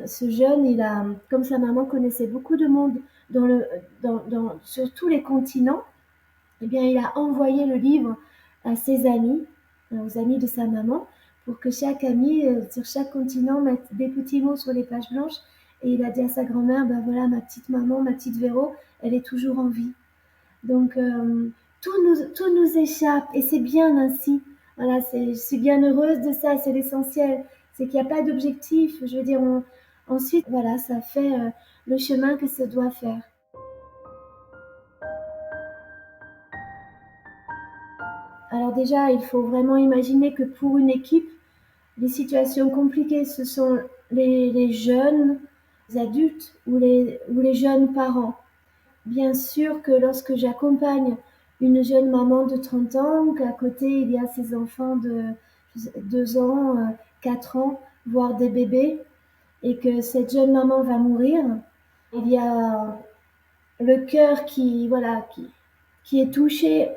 S2: ce jeune, comme sa maman connaissait beaucoup de monde sur tous les continents, eh bien, il a envoyé le livre à ses amis, aux amis de sa maman, pour que chaque ami, sur chaque continent, mette des petits mots sur les pages blanches. Et il a dit à sa grand-mère, ben voilà, ma petite maman, ma petite Véro, elle est toujours en vie. Donc, tout nous échappe, et c'est bien ainsi. Voilà, je suis bien heureuse de ça, c'est l'essentiel. C'est qu'il n'y a pas d'objectif. Je veux dire, ensuite, voilà, ça fait le chemin que ça doit faire. Alors déjà, il faut vraiment imaginer que pour une équipe, les situations compliquées, ce sont les jeunes adultes ou les jeunes parents. Bien sûr que lorsque j'accompagne une jeune maman de 30 ans, qu'à côté il y a ses enfants de 2 ans, 4 ans, voire des bébés, et que cette jeune maman va mourir, il y a le cœur qui est touché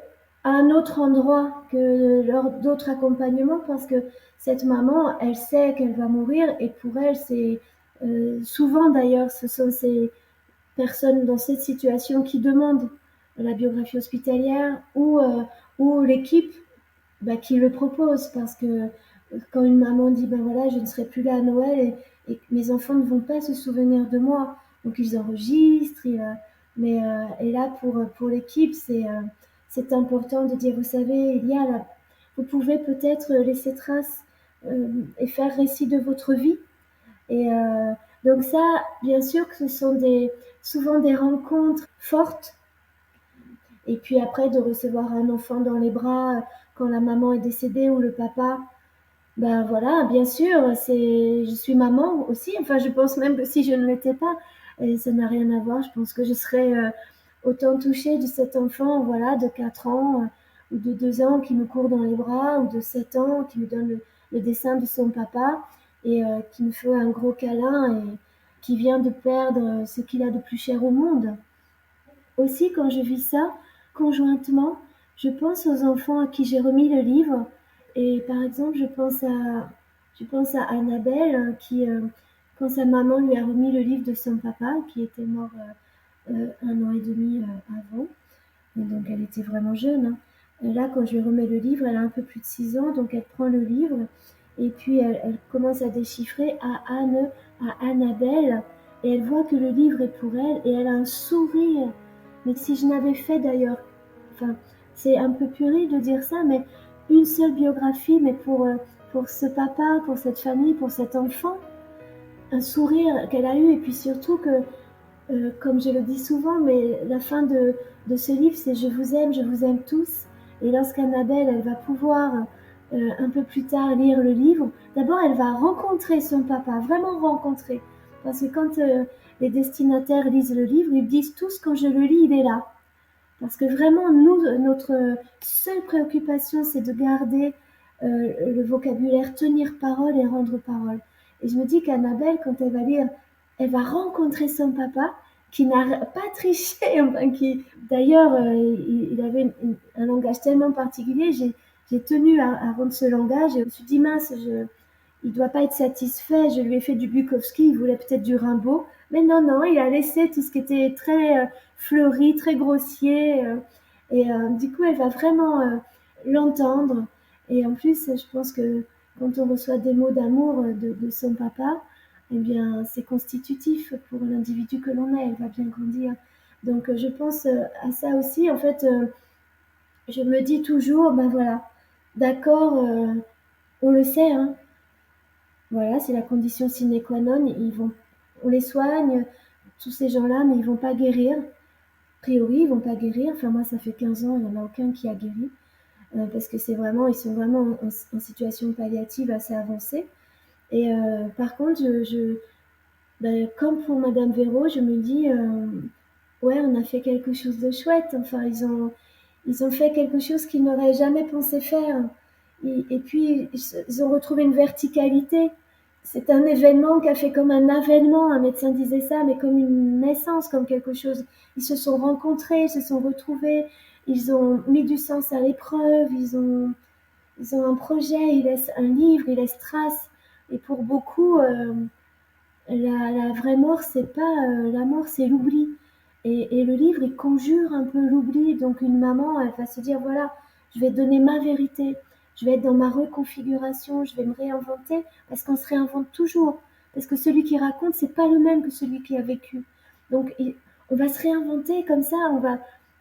S2: à un autre endroit que lors d'autres accompagnements, parce que cette maman, elle sait qu'elle va mourir, et pour elle, c'est souvent d'ailleurs, ce sont ces personnes dans cette situation qui demandent la biographie hospitalière ou l'équipe qui le propose, parce que quand une maman dit ben voilà, je ne serai plus là à Noël, et mes enfants ne vont pas se souvenir de moi, donc ils enregistrent, et là pour l'équipe, c'est important de dire, vous savez, vous pouvez peut-être laisser trace et faire récit de votre vie. Et donc ça, bien sûr que ce sont souvent des rencontres fortes. Et puis après, de recevoir un enfant dans les bras quand la maman est décédée ou le papa, ben voilà, bien sûr, je suis maman aussi. Enfin, je pense même que si je ne l'étais pas, et ça n'a rien à voir, je pense que je serais autant touchée de cet enfant, voilà, de 4 ans ou de 2 ans qui me court dans les bras, ou de 7 ans qui me donne le dessin de son papa et qui me fait un gros câlin, et qui vient de perdre ce qu'il a de plus cher au monde. Aussi, quand je vis ça, conjointement, je pense aux enfants à qui j'ai remis le livre. Et par exemple, je pense à Annabelle, qui, quand sa maman lui a remis le livre de son papa, qui était mort 1 an et demi avant, et donc elle était vraiment jeune, hein. Et là, quand je lui remets le livre, elle a un peu plus de 6 ans, donc elle prend le livre, et puis elle commence à déchiffrer à Annabelle, et elle voit que le livre est pour elle, et elle a un sourire. Mais si je n'avais fait d'ailleurs, enfin, c'est un peu puéril de dire ça, mais une seule biographie, mais pour ce papa, pour cette famille, pour cet enfant, un sourire qu'elle a eu, et puis surtout que, comme je le dis souvent, mais la fin de ce livre, c'est je vous aime tous. Et lorsqu'Annabelle, elle va pouvoir un peu plus tard lire le livre, d'abord elle va rencontrer son papa, vraiment rencontrer. Parce que quand les destinataires lisent le livre, ils disent tous quand je le lis, il est là. Parce que vraiment, nous, notre seule préoccupation, c'est de garder le vocabulaire, tenir parole et rendre parole. Et je me dis qu'Annabelle, quand elle va lire, elle va rencontrer son papa qui n'a pas triché, enfin, qui d'ailleurs, il avait un langage tellement particulier, j'ai tenu à rendre ce langage et je me suis dit mince, il doit pas être satisfait, je lui ai fait du Bukowski, il voulait peut-être du Rimbaud, mais non, non, il a laissé tout ce qui était très fleuri, très grossier, et du coup, elle va vraiment l'entendre. Et en plus, je pense que quand on reçoit des mots d'amour de son papa, eh bien, c'est constitutif pour l'individu que l'on est, elle va bien grandir. Donc, je pense à ça aussi. En fait, je me dis toujours, ben voilà, d'accord, on le sait, hein, voilà, c'est la condition sine qua non. On les soigne, tous ces gens-là, mais ils vont pas guérir. A priori, ils vont pas guérir. Enfin, moi, ça fait 15 ans, il n'y en a aucun qui a guéri. Parce que ils sont vraiment en situation palliative assez avancée. Et par contre, ben, comme pour Madame Véro, je me dis, ouais, on a fait quelque chose de chouette. Enfin, ils ont fait quelque chose qu'ils n'auraient jamais pensé faire. Et puis, ils ont retrouvé une verticalité. C'est un événement qui a fait comme un avènement, un médecin disait ça, mais comme une naissance, comme quelque chose. Ils se sont rencontrés, ils se sont retrouvés, ils ont mis du sens à l'épreuve, ils ont un projet, ils laissent un livre, ils laissent trace. Et pour beaucoup, la vraie mort, c'est pas la mort, c'est l'oubli. Et le livre, il conjure un peu l'oubli. Donc une maman, elle va se dire, voilà, je vais donner ma vérité, je vais être dans ma reconfiguration, je vais me réinventer, parce qu'on se réinvente toujours. Parce que celui qui raconte, c'est pas le même que celui qui a vécu. Donc on va se réinventer comme ça, on va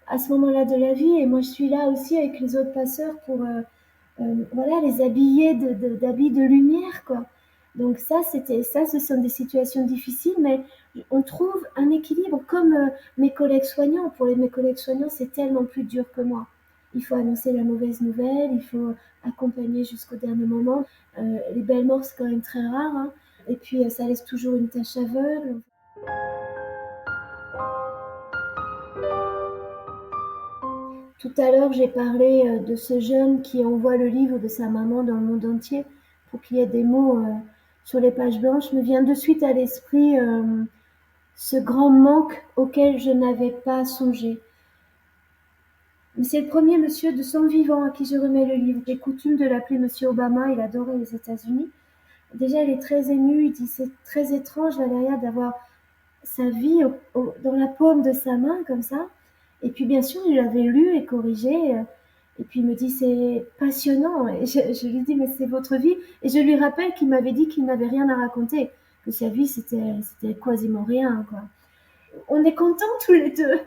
S2: à ce moment-là de la vie. Et moi, je suis là aussi avec les autres passeurs pour voilà, les habiller d'habits de lumière, quoi. Donc ça, ce sont des situations difficiles, mais on trouve un équilibre comme mes collègues soignants. Pour mes collègues soignants, c'est tellement plus dur que moi. Il faut annoncer la mauvaise nouvelle, il faut accompagner jusqu'au dernier moment. Les belles morts, c'est quand même très rare, hein. Et puis, ça laisse toujours une tache aveugle. Tout à l'heure, j'ai parlé de ce jeune qui envoie le livre de sa maman dans le monde entier pour qu'il y ait des mots sur les pages blanches. Me vient de suite à l'esprit ce grand manque auquel je n'avais pas songé. C'est le premier monsieur de son vivant à qui je remets le livre. J'ai coutume de l'appeler Monsieur Obama, il adorait les États-Unis. Déjà, il est très ému, il dit c'est très étrange, Valéria, d'avoir sa vie dans la paume de sa main, comme ça. Et puis, bien sûr, il l'avait lu et corrigé. Et puis, il me dit, c'est passionnant. Et je lui dis, mais c'est votre vie. Et je lui rappelle qu'il m'avait dit qu'il n'avait rien à raconter, que sa vie, c'était quasiment rien, quoi. On est contents tous les deux.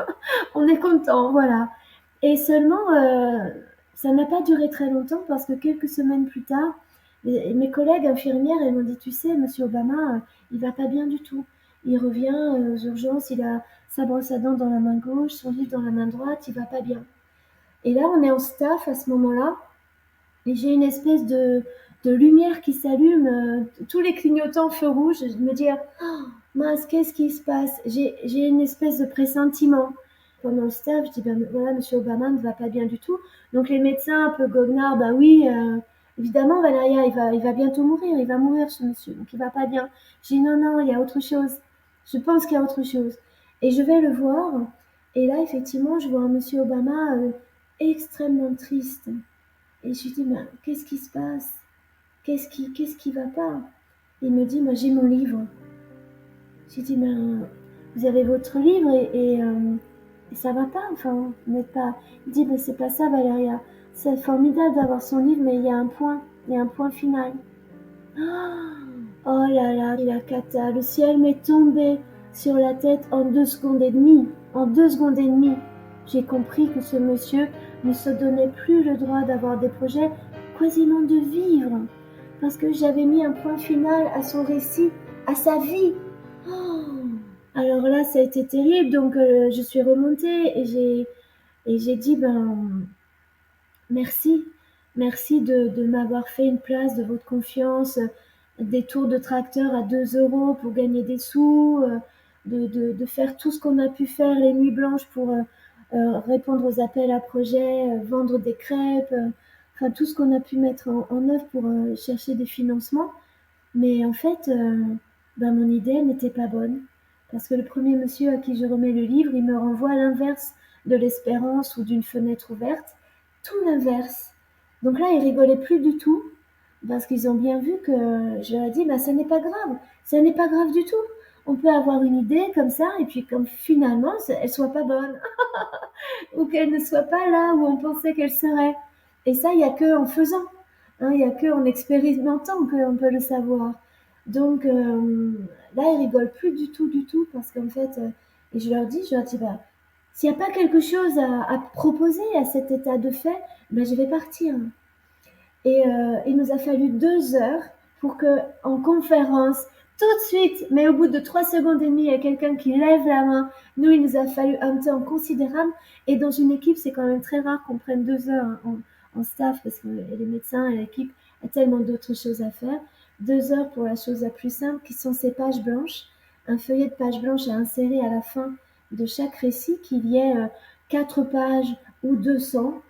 S2: On est contents, voilà. Et seulement, ça n'a pas duré très longtemps parce que quelques semaines plus tard, mes collègues infirmières, elles m'ont dit, tu sais, Monsieur Obama, il va pas bien du tout. Il revient aux urgences, il a sa brosse à dents dans la main gauche, son livre dans la main droite, il va pas bien. Et là, on est en staff à ce moment-là, et j'ai une espèce de lumière qui s'allume, tous les clignotants feu rouge. Je me dis, oh, mince, qu'est-ce qui se passe? J'ai une espèce de pressentiment. Pendant le staff, je dis, ben voilà, Monsieur Obama ne va pas bien du tout. Donc les médecins, un peu goguenards, bah oui, évidemment, Valéria, il va bientôt mourir, il va mourir ce monsieur, donc il va pas bien. Je dis, non, non, il y a autre chose. Je pense qu'il y a autre chose. Et je vais le voir, et là, effectivement, je vois un Monsieur Obama extrêmement triste. Et je lui dis, mais qu'est-ce qui se passe? Qu'est-ce qui va pas? Il me dit, moi j'ai mon livre. J'ai dit, mais vous avez votre livre et ça va pas, enfin, vous n'êtes pas. Il dit, mais c'est pas ça, Valéria. C'est formidable d'avoir son livre, mais il y a un point final. Oh là là, il a cata. Le ciel m'est tombé sur la tête en 2 secondes et demie. En 2 secondes et demie, j'ai compris que ce monsieur ne se donnait plus le droit d'avoir des projets, quasiment de vivre. Parce que j'avais mis un point final à son récit, à sa vie. Oh, alors là, ça a été terrible. Donc, je suis remontée et j'ai dit, ben, merci. Merci de m'avoir fait une place, de votre confiance, des tours de tracteur à 2 euros pour gagner des sous, de faire tout ce qu'on a pu faire les nuits blanches pour répondre aux appels à projets, vendre des crêpes, enfin tout ce qu'on a pu mettre en œuvre pour chercher des financements. Mais en fait, ben, mon idée elle n'était pas bonne. Parce que le premier monsieur à qui je remets le livre, il me renvoie à l'inverse de l'espérance ou d'une fenêtre ouverte. Tout l'inverse. Donc là, ils rigolaient plus du tout. Parce qu'ils ont bien vu que je leur ai dit, bah, ça n'est pas grave. Ça n'est pas grave du tout. On peut avoir une idée comme ça, et puis comme finalement, elle soit pas bonne, ou qu'elle ne soit pas là où on pensait qu'elle serait. Et ça, il n'y a que en faisant. Hein, il n'y a que en expérimentant qu'on peut le savoir. Donc là, ils rigolent plus du tout, parce qu'en fait, et je leur dis, bah, s'il n'y a pas quelque chose à proposer à cet état de fait, ben, je vais partir. Et il nous a fallu 2 heures pour que, en conférence, tout de suite, mais au bout de 3 secondes et demie, il y a quelqu'un qui lève la main. Nous, il nous a fallu un temps considérable. Et dans une équipe, c'est quand même très rare qu'on prenne 2 heures en staff, parce que les médecins et l'équipe ont tellement d'autres choses à faire. 2 heures pour la chose la plus simple, qui sont ces pages blanches. Un feuillet de pages blanches à insérer à la fin de chaque récit, qu'il y ait 4 pages ou 200,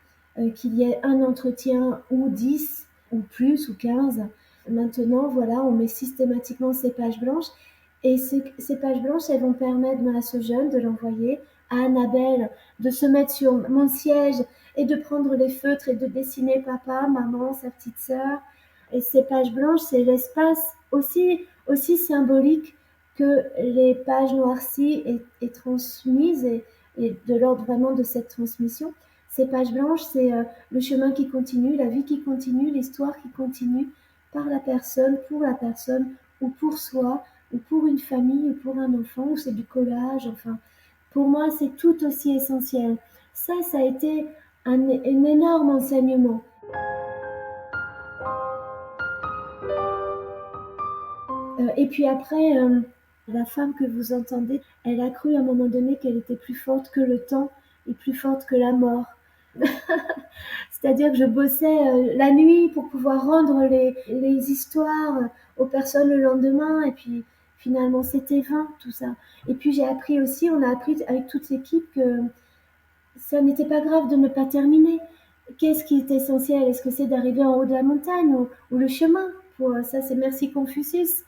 S2: qu'il y ait un entretien ou 10 ou plus ou 15. Maintenant, voilà, on met systématiquement ces pages blanches, et ces pages blanches, elles vont permettre à ce jeune de l'envoyer à Annabelle, de se mettre sur mon siège et de prendre les feutres et de dessiner papa, maman, sa petite sœur. Et ces pages blanches, c'est l'espace aussi symbolique que les pages noircies et transmises, et de l'ordre vraiment de cette transmission. Ces pages blanches, c'est le chemin qui continue, la vie qui continue, l'histoire qui continue par la personne, ou pour soi, ou pour une famille, ou pour un enfant, ou c'est du collage. Enfin, pour moi, c'est tout aussi essentiel. Ça a été un énorme enseignement. Et puis après, la femme que vous entendez, elle a cru à un moment donné qu'elle était plus forte que le temps et plus forte que la mort. C'est-à-dire que je bossais la nuit pour pouvoir rendre les histoires aux personnes le lendemain, et puis finalement c'était vain tout ça. Et puis j'ai appris aussi, on a appris avec toute l'équipe que ça n'était pas grave de ne pas terminer. Qu'est-ce qui est essentiel? Est-ce que c'est d'arriver en haut de la montagne, ou le chemin? Pour ça, c'est merci Confucius,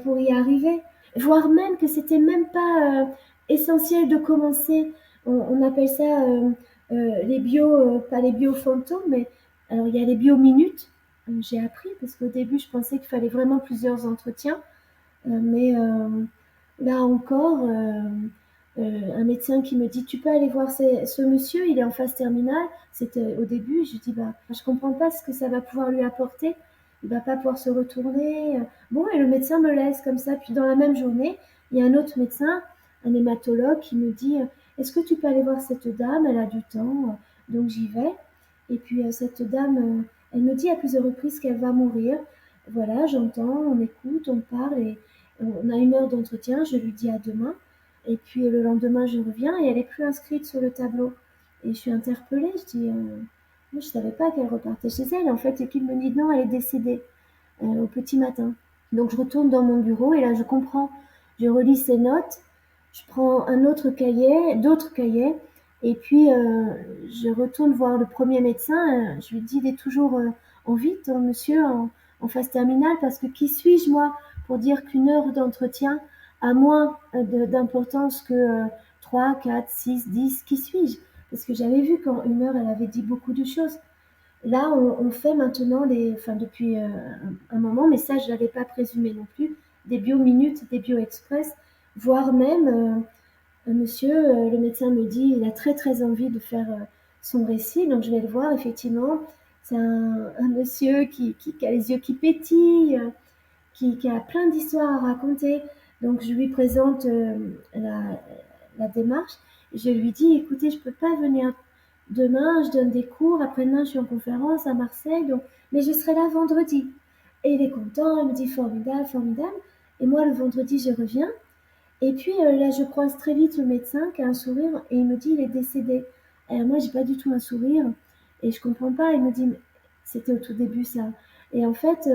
S2: pour y arriver. Voire même que c'était même pas essentiel de commencer. On appelle ça les bio, pas les bio fantômes, mais alors il y a les bio minutes. J'ai appris parce qu'au début je pensais qu'il fallait vraiment plusieurs entretiens, mais là encore, un médecin qui me dit, tu peux aller voir ce monsieur, il est en phase terminale. C'était au début, je dis, bah, je comprends pas ce que ça va pouvoir lui apporter. Il va pas pouvoir se retourner. Bon, et le médecin me laisse comme ça. Puis dans la même journée, il y a un autre médecin, un hématologue, qui me dit, est-ce que tu peux aller voir cette dame? Elle a du temps. Donc j'y vais. Et puis cette dame, elle me dit à plusieurs reprises qu'elle va mourir. Voilà, j'entends, on écoute, on parle, et on a 1 heure d'entretien. Je lui dis à demain. Et puis le lendemain, je reviens et elle est plus inscrite sur le tableau. Et je suis interpellée. Je dis, moi, je savais pas qu'elle repartait chez elle. En fait, et puis il me dit, non, elle est décédée au petit matin. Donc je retourne dans mon bureau et là, je comprends. Je relis ses notes. Je prends un autre cahier, d'autres cahiers. Et puis, je retourne voir le premier médecin. Je lui dis, il est toujours en vie, ton monsieur, en phase terminale, parce que qui suis-je, moi, pour dire qu'1 heure d'entretien a moins d'importance que 3, 4, 6, 10, qui suis-je? Parce que j'avais vu qu'en 1 heure, elle avait dit beaucoup de choses. Là, on fait maintenant, enfin depuis un moment, mais ça, je n'avais pas présumé non plus, des bio-minutes, des bio-express, voire même, un monsieur, le médecin me dit, il a très très envie de faire son récit, donc je vais le voir, effectivement. C'est un monsieur qui a les yeux qui pétillent, qui a plein d'histoires à raconter. Donc je lui présente la démarche. Je lui dis, écoutez, je ne peux pas venir demain, je donne des cours, après-demain je suis en conférence à Marseille, donc, mais je serai là vendredi. Et il est content, il me dit formidable, formidable. Et moi, le vendredi, je reviens. Et puis là, je croise très vite le médecin qui a un sourire, et il me dit, il est décédé. Alors moi, j'ai pas du tout un sourire et je comprends pas. Il me dit, C'était au tout début ça. Et en fait,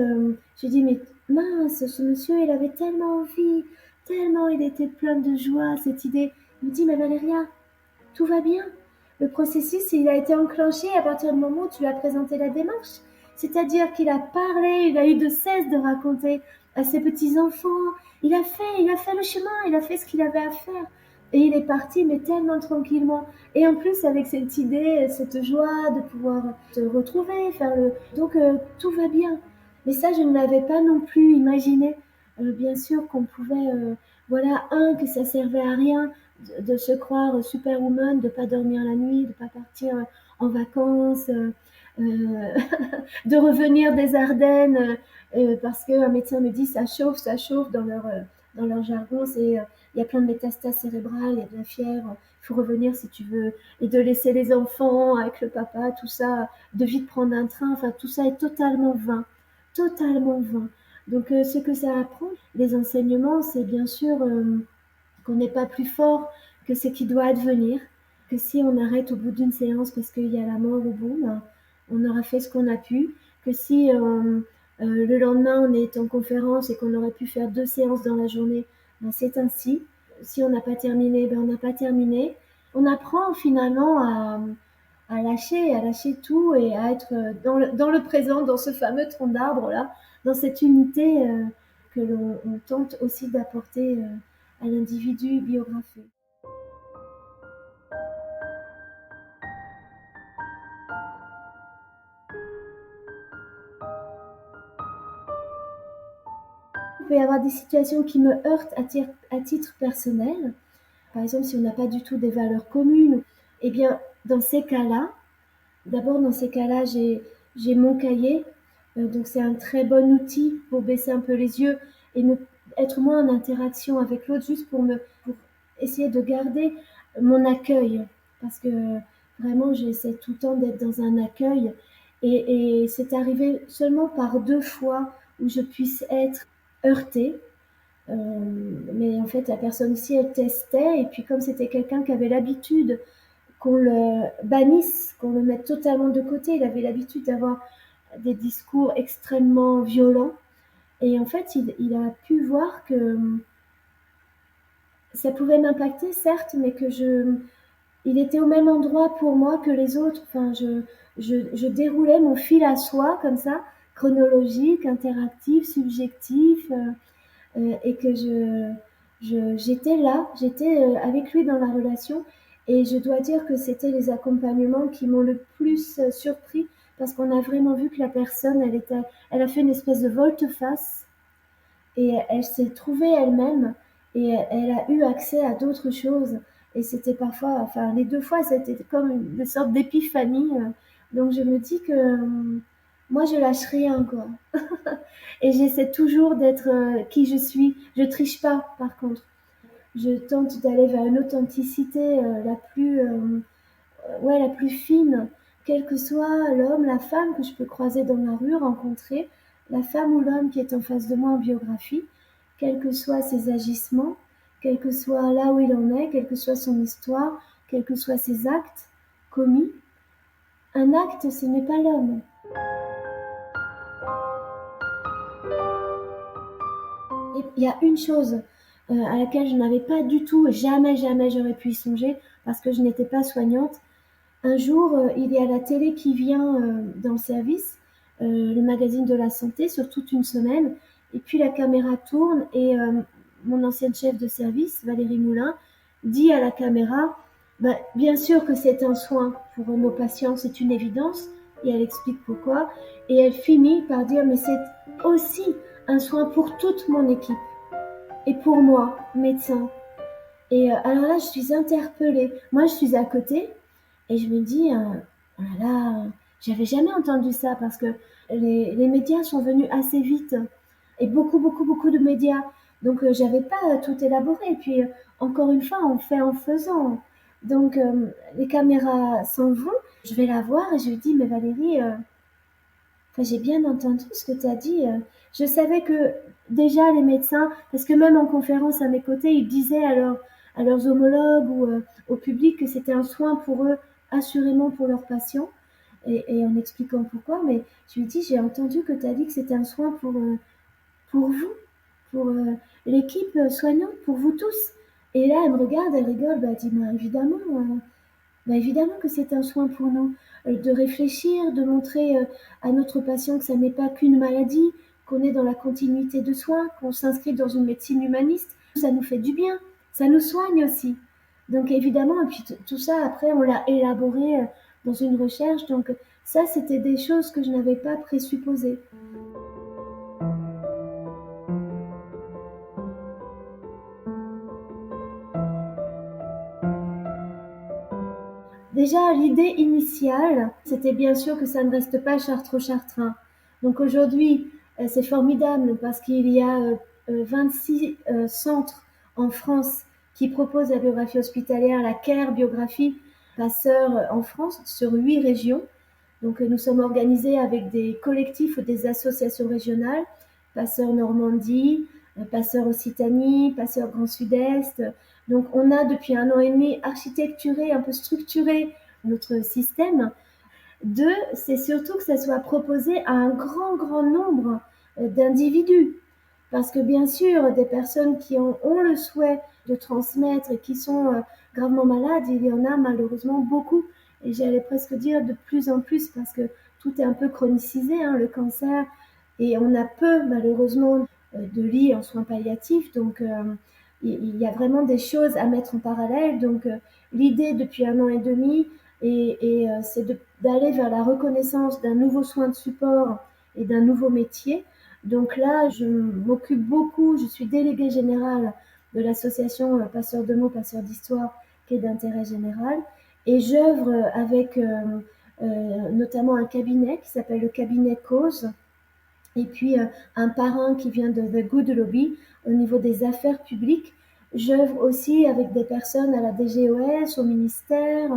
S2: j'ai dit: «Mais mince, ce monsieur, il avait tellement envie, tellement il était plein de joie, cette idée». Il me dit: «Mais Valéria, tout va bien. Le processus, il a été enclenché à partir du moment où tu lui as présenté la démarche. C'est-à-dire qu'il a parlé, il a eu de cesse de raconter à ses petits-enfants. Il a fait le chemin, il a fait ce qu'il avait à faire. Et il est parti, mais tellement tranquillement. Et en plus, avec cette idée, cette joie de pouvoir te retrouver, faire le... Donc, tout va bien. Mais ça, je ne l'avais pas non plus imaginé. Bien sûr qu'on pouvait... voilà, que ça servait à rien de se croire superwoman, de pas dormir la nuit, de pas partir en vacances, de revenir des Ardennes parce qu'un médecin me dit ça chauffe dans leur jargon, c'est il y a plein de métastases cérébrales, il y a de la fièvre, il faut revenir si tu veux, et de laisser les enfants avec le papa, tout ça, de vite prendre un train, enfin tout ça est totalement vain, totalement vain. Donc ce que ça apprend, les enseignements, c'est bien sûr qu'on n'est pas plus fort que ce qui doit advenir, que si on arrête au bout d'une séance parce qu'il y a la mort au bout, ben, on aura fait ce qu'on a pu, que si le lendemain on est en conférence et qu'on aurait pu faire 2 séances dans la journée, ben, c'est ainsi. Si on n'a pas terminé, ben, on n'a pas terminé. On apprend finalement à lâcher tout et à être dans le présent, dans ce fameux tronc d'arbre là, dans cette unité que l'on tente aussi d'apporter à l'individu biographié. Il peut y avoir des situations qui me heurtent à titre personnel. Par exemple, si on n'a pas du tout des valeurs communes, eh bien, dans ces cas-là, d'abord, dans ces cas-là, j'ai mon cahier. Donc, c'est un très bon outil pour baisser un peu les yeux et être moins en interaction avec l'autre, juste pour essayer de garder mon accueil. Parce que vraiment, j'essaie tout le temps d'être dans un accueil. Et c'est arrivé seulement par 2 fois où je puisse être heurtée. Mais en fait, la personne aussi, elle testait. Et puis, comme c'était quelqu'un qui avait l'habitude qu'on le bannisse, qu'on le mette totalement de côté. Il avait l'habitude d'avoir des discours extrêmement violents. Et en fait, il a pu voir que ça pouvait m'impacter, certes, mais il était au même endroit pour moi que les autres. Enfin, je déroulais mon fil à soi, comme ça, chronologique, interactif, subjectif, et que j'étais là, j'étais avec lui dans la relation. Et je dois dire que c'était les accompagnements qui m'ont le plus surpris parce qu'on a vraiment vu que la personne, elle a fait une espèce de volte-face et elle s'est trouvée elle-même et elle a eu accès à d'autres choses. Et c'était parfois, enfin les 2 fois, c'était comme une sorte d'épiphanie. Donc je me dis que moi, je lâche rien, quoi. Et j'essaie toujours d'être qui je suis. Je triche pas, par contre. Je tente d'aller vers une authenticité ouais, la plus fine, quel que soit l'homme, la femme que je peux croiser dans la rue, rencontrer, la femme ou l'homme qui est en face de moi en biographie, quels que soient ses agissements, quel que soit là où il en est, quelle que soit son histoire, quels que soient ses actes commis. Un acte, ce n'est pas l'homme. Et il y a une chose à laquelle je n'avais pas du tout, jamais, jamais j'aurais pu y songer parce que je n'étais pas soignante. Un jour, il y a la télé qui vient dans le service, le magazine de la santé, sur toute une semaine. Et puis la caméra tourne et mon ancienne chef de service, Valérie Moulin, dit à la caméra, bah, bien sûr que c'est un soin pour nos patients, c'est une évidence. Et elle explique pourquoi. Et elle finit par dire, mais c'est aussi un soin pour toute mon équipe et pour moi, médecin. Et alors là, je suis interpellée. Moi, je suis à côté et je me dis, oh là là, j'avais jamais entendu ça parce que les médias sont venus assez vite et beaucoup, beaucoup, beaucoup de médias. Donc, j'avais pas tout élaboré. Et puis, encore une fois, on fait en faisant. Donc, les caméras s'en vont. Je vais la voir et je lui dis, mais Valérie, enfin, j'ai bien entendu ce que tu as dit. Je savais que déjà les médecins, parce que même en conférence à mes côtés, ils disaient à leurs homologues ou au public que c'était un soin pour eux, assurément pour leurs patients. et en expliquant pourquoi, mais je lui dis: «J'ai entendu que tu as dit que c'était un soin pour vous, pour l'équipe soignante, pour vous tous.» Et là, elle me regarde, elle rigole, bah, elle dit: bah, évidemment que c'est un soin pour nous, de réfléchir, de montrer à notre patient que ça n'est pas qu'une maladie, qu'on est dans la continuité de soins, qu'on s'inscrit dans une médecine humaniste. Ça nous fait du bien, ça nous soigne aussi. Donc évidemment, et puis tout ça, après, on l'a élaboré dans une recherche. Donc ça, c'était des choses que je n'avais pas présupposées. Déjà, l'idée initiale, c'était bien sûr que ça ne reste pas Chartres-Chartrain. Donc aujourd'hui, c'est formidable parce qu'il y a 26 centres en France qui proposent la biographie hospitalière, la Care Biographie, passeur en France, sur 8 régions. Donc nous sommes organisés avec des collectifs ou des associations régionales, Passeur Normandie, Passeur Occitanie, Passeur Grand Sud-Est. Donc on a depuis 1 an et demi architecturé, un peu structuré notre système. Deux, c'est surtout que ça soit proposé à un grand nombre d'individus. Parce que bien sûr, des personnes qui ont le souhait de transmettre et qui sont gravement malades, il y en a malheureusement beaucoup. Et j'allais presque dire de plus en plus parce que tout est un peu chronicisé, hein, le cancer. Et on a peu malheureusement de lits en soins palliatifs. Donc il y a vraiment des choses à mettre en parallèle. Donc l'idée depuis 1 an et demi, c'est d'aller vers la reconnaissance d'un nouveau soin de support et d'un nouveau métier. Donc là, je m'occupe beaucoup, je suis déléguée générale de l'association Passeurs de mots, Passeurs d'histoire, qui est d'intérêt général. Et j'œuvre avec notamment un cabinet qui s'appelle le cabinet Cause, et puis un parrain qui vient de The Good Lobby au niveau des affaires publiques. J'œuvre aussi avec des personnes à la DGOS, au ministère,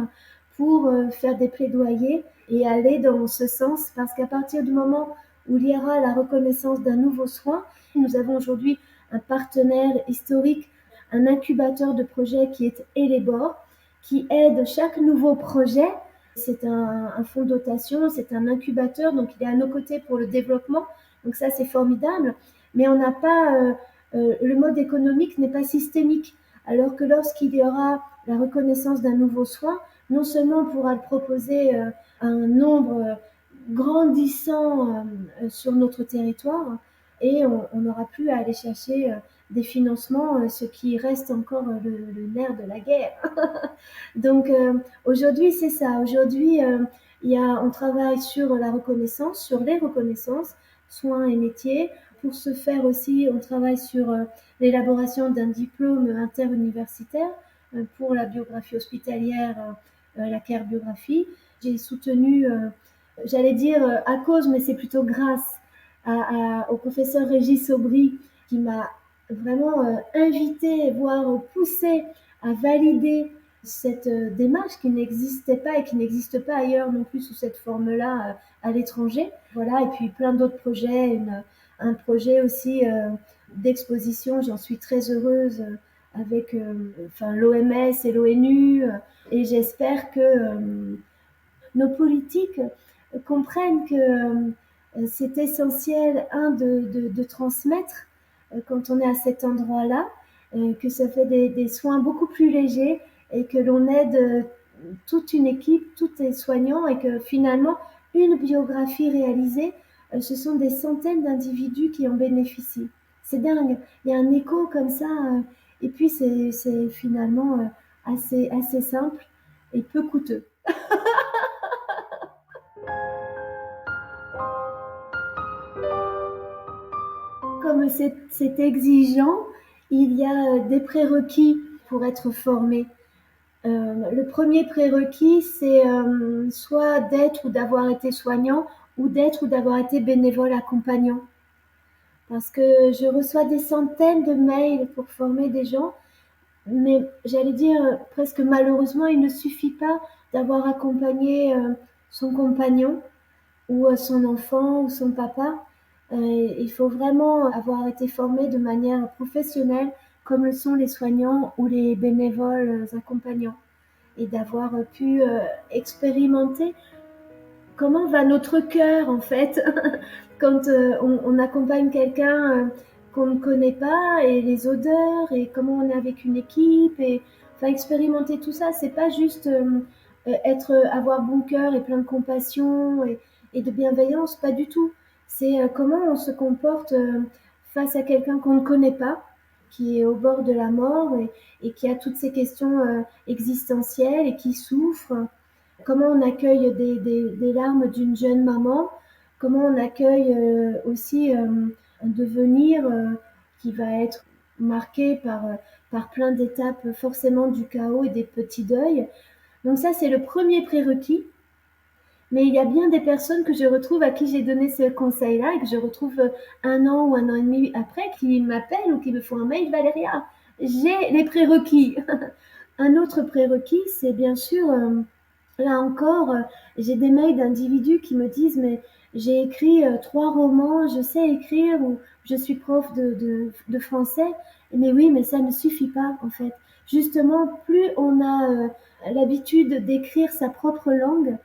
S2: pour faire des plaidoyers et aller dans ce sens, parce qu'à partir du moment où il y aura la reconnaissance d'un nouveau soin, nous avons aujourd'hui un partenaire historique, un incubateur de projets qui est Elebor, qui aide chaque nouveau projet. C'est un fonds de dotation, c'est un incubateur, donc il est à nos côtés pour le développement. Donc ça, c'est formidable. Mais on n'a pas, le mode économique n'est pas systémique. Alors que lorsqu'il y aura la reconnaissance d'un nouveau soin, non seulement on pourra le proposer à un nombre grandissant sur notre territoire, et on n'aura plus à aller chercher des financements, ce qui reste encore le nerf de la guerre. Donc aujourd'hui, c'est ça. Aujourd'hui, on travaille sur la reconnaissance, sur les reconnaissances, soins et métiers. Pour ce faire aussi, on travaille sur l'élaboration d'un diplôme interuniversitaire pour la biographie hospitalière, la Care Biographie. J'ai soutenu, j'allais dire à cause, mais c'est plutôt grâce au professeur Régis Aubry qui m'a vraiment invité, voire poussé à valider cette démarche qui n'existait pas et qui n'existe pas ailleurs non plus sous cette forme-là à l'étranger. Voilà, et puis plein d'autres projets, un projet aussi d'exposition, j'en suis très heureuse avec l'OMS et l'ONU, et j'espère que nos politiques comprennent que c'est essentiel, de transmettre quand on est à cet endroit-là, que ça fait des soins beaucoup plus légers et que l'on aide toute une équipe, tous les soignants, et que finalement, une biographie réalisée, ce sont des centaines d'individus qui en bénéficient. C'est dingue, il y a un écho comme ça, et puis c'est finalement assez simple et peu coûteux. Comme c'est exigeant, il y a des prérequis pour être formé. Le premier prérequis, c'est soit d'être ou d'avoir été soignant, ou d'être ou d'avoir été bénévole accompagnant. Parce que je reçois des centaines de mails pour former des gens, mais j'allais dire presque malheureusement, il ne suffit pas d'avoir accompagné son compagnon ou son enfant ou son papa. Il faut vraiment avoir été formé de manière professionnelle, comme le sont les soignants ou les bénévoles accompagnants, et d'avoir pu expérimenter comment va notre cœur en fait quand on accompagne quelqu'un qu'on ne connaît pas, et les odeurs, et comment on est avec une équipe, et enfin expérimenter tout ça. C'est pas juste avoir bon cœur et plein de compassion et de bienveillance, pas du tout. C'est comment on se comporte face à quelqu'un qu'on ne connaît pas, qui est au bord de la mort, et qui a toutes ces questions existentielles et qui souffre. Comment on accueille des larmes d'une jeune maman, comment on accueille aussi un devenir qui va être marqué par plein d'étapes, forcément du chaos et des petits deuils. Donc ça, c'est le premier prérequis. Mais il y a bien des personnes que je retrouve, à qui j'ai donné ce conseil-là, et que je retrouve un an ou un an et demi après, qui m'appellent ou qui me font un mail: Valéria, j'ai les prérequis. Un autre prérequis, c'est bien sûr, là encore, j'ai des mails d'individus qui me disent: mais j'ai écrit 3 romans, je sais écrire, ou je suis prof de français. Mais oui, mais ça ne suffit pas en fait. Justement, plus on a l'habitude d'écrire sa propre langue,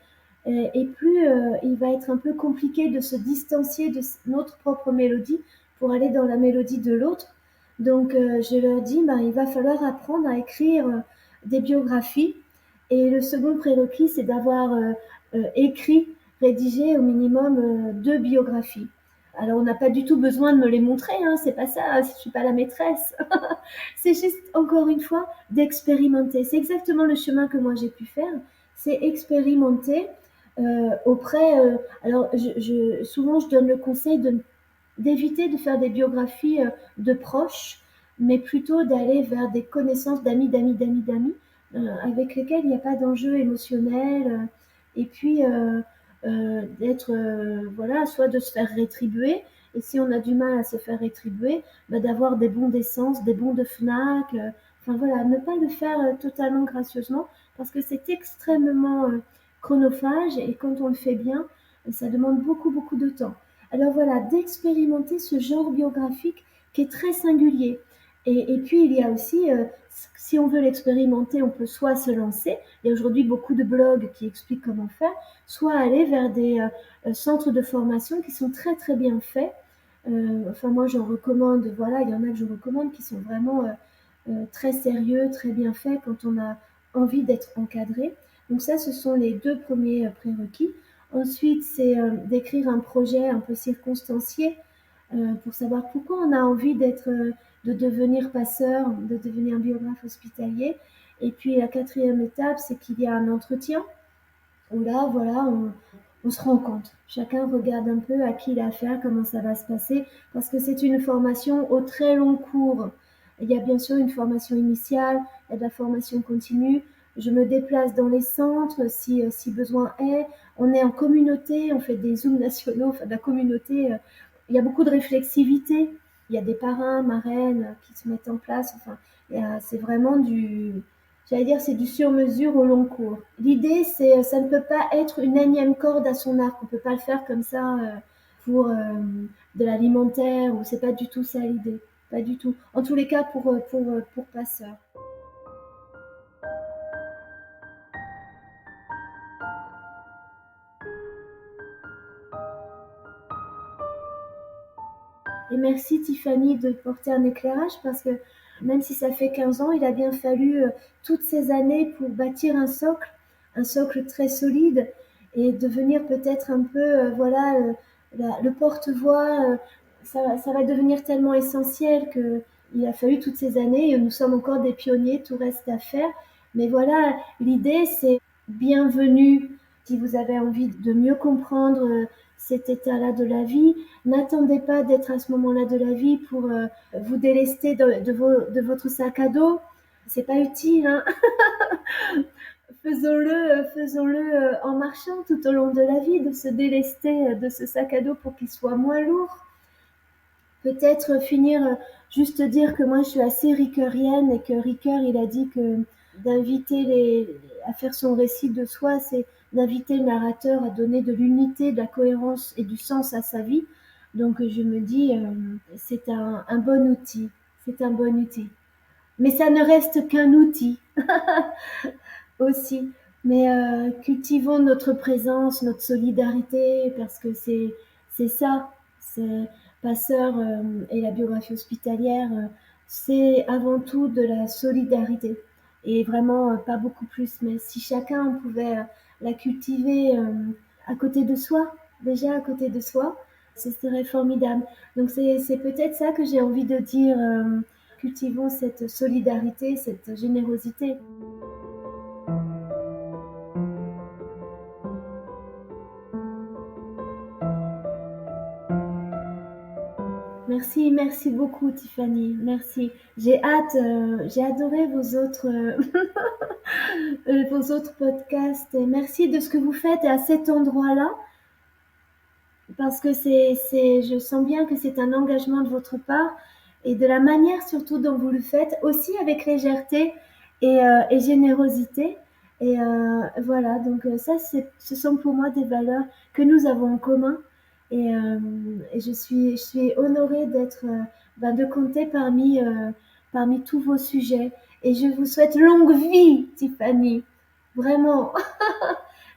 S2: et plus il va être un peu compliqué de se distancier de notre propre mélodie pour aller dans la mélodie de l'autre. Donc je leur dis, ben, il va falloir apprendre à écrire des biographies. Et le second prérequis, c'est d'avoir écrit, rédigé au minimum 2 biographies. Alors on n'a pas du tout besoin de me les montrer, hein, c'est pas ça, je suis pas la maîtresse. C'est juste, encore une fois, d'expérimenter. C'est exactement le chemin que moi j'ai pu faire, c'est expérimenter auprès. Alors souvent je donne le conseil d'éviter de faire des biographies de proches, mais plutôt d'aller vers des connaissances d'amis, avec lesquels il n'y a pas d'enjeu émotionnel, et puis d'être, voilà, soit de se faire rétribuer, et si on a du mal à se faire rétribuer, bah, d'avoir des bons d'essence, des bons de Fnac, enfin voilà, ne pas le faire totalement gracieusement, parce que c'est extrêmement chronophage, et quand on le fait bien, ça demande beaucoup, beaucoup de temps. Alors voilà, d'expérimenter ce genre biographique qui est très singulier. Et puis il y a aussi, si on veut l'expérimenter, on peut soit se lancer, il y a aujourd'hui beaucoup de blogs qui expliquent comment faire, soit aller vers des centres de formation qui sont très très bien faits. Enfin moi j'en recommande, voilà, il y en a que je recommande qui sont vraiment très sérieux, très bien faits quand on a envie d'être encadré. Donc ça, ce sont les 2 premiers prérequis. Ensuite, c'est d'écrire un projet un peu circonstancié pour savoir pourquoi on a envie de devenir passeur, de devenir biographe hospitalier. Et puis la 4e étape, c'est qu'il y a un entretien où là, voilà, on se rend compte. Chacun regarde un peu à qui il a affaire, comment ça va se passer, parce que c'est une formation au très long cours. Il y a bien sûr une formation initiale, il y a de la formation continue. Je me déplace dans les centres si besoin est. On est en communauté, on fait des zooms nationaux, enfin de la communauté. Il y a beaucoup de réflexivité. Il y a des parrains, marraines qui se mettent en place. Enfin, c'est vraiment j'allais dire, c'est du sur-mesure au long cours. L'idée, ça ne peut pas être une énième corde à son arc. On ne peut pas le faire comme ça pour de l'alimentaire, ou c'est pas du tout ça l'idée. Pas du tout. En tous les cas, pour passeurs. Et merci Tiffany de porter un éclairage, parce que même si ça fait 15 ans, il a bien fallu toutes ces années pour bâtir un socle très solide, et devenir peut-être un peu, voilà, le porte-voix. Ça va devenir tellement essentiel qu'il a fallu toutes ces années, et nous sommes encore des pionniers, tout reste à faire. Mais voilà, l'idée, c'est bienvenue si vous avez envie de mieux comprendre cet état-là de la vie. N'attendez pas d'être à ce moment-là de la vie pour vous délester de votre sac à dos. C'est pas utile, hein. Faisons-le en marchant tout au long de la vie, de se délester de ce sac à dos pour qu'il soit moins lourd. Peut-être finir, juste dire que moi je suis assez ricoeurienne, et que Ricoeur il a dit que d'inviter à faire son récit de soi, c'est d'inviter le narrateur à donner de l'unité, de la cohérence et du sens à sa vie. Donc je me dis, c'est un bon outil, c'est un bon outil. Mais ça ne reste qu'un outil aussi. Mais cultivons notre présence, notre solidarité, parce que c'est ça, c'est Passeur et la biographie hospitalière, c'est avant tout de la solidarité. Et vraiment, pas beaucoup plus, mais si chacun pouvait la cultiver à côté de soi, déjà à côté de soi, ce serait formidable. Donc c'est peut-être ça que j'ai envie de dire, cultivons cette solidarité, cette générosité. Merci, merci beaucoup Tiffany, merci. J'ai adoré vos autres podcasts. Et merci de ce que vous faites à cet endroit-là, parce que je sens bien que c'est un engagement de votre part et de la manière surtout dont vous le faites, aussi avec légèreté et générosité. Et voilà, donc ce sont pour moi des valeurs que nous avons en commun. Et je suis honorée de compter parmi tous vos sujets. Et je vous souhaite longue vie, Tiffany. Vraiment.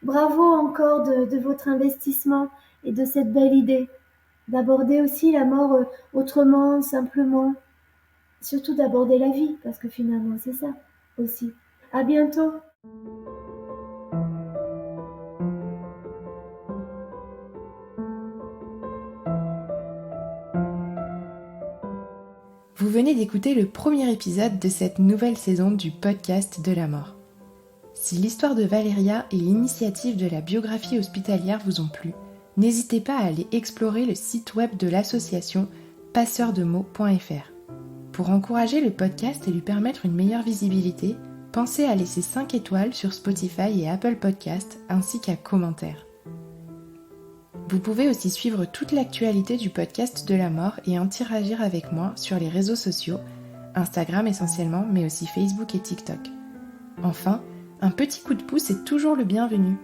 S2: Bravo encore de votre investissement et de cette belle idée. D'aborder aussi la mort autrement, simplement. Surtout d'aborder la vie, parce que finalement, c'est ça aussi. À bientôt.
S1: Vous venez d'écouter le premier épisode de cette nouvelle saison du podcast de la mort. Si l'histoire de Valéria et l'initiative de la biographie hospitalière vous ont plu, n'hésitez pas à aller explorer le site web de l'association passeurdemaux.fr. Pour encourager le podcast et lui permettre une meilleure visibilité, pensez à laisser 5 étoiles sur Spotify et Apple Podcasts ainsi qu'un commentaire. Vous pouvez aussi suivre toute l'actualité du podcast de la mort et interagir avec moi sur les réseaux sociaux, Instagram essentiellement, mais aussi Facebook et TikTok. Enfin, un petit coup de pouce est toujours le bienvenu.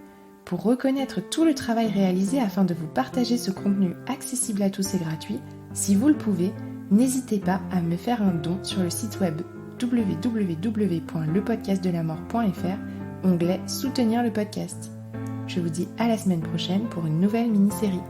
S1: Pour reconnaître tout le travail réalisé afin de vous partager ce contenu accessible à tous et gratuit, si vous le pouvez, n'hésitez pas à me faire un don sur le site web www.lepodcastdelamort.fr, onglet Soutenir le podcast. Je vous dis à la semaine prochaine pour une nouvelle mini-série.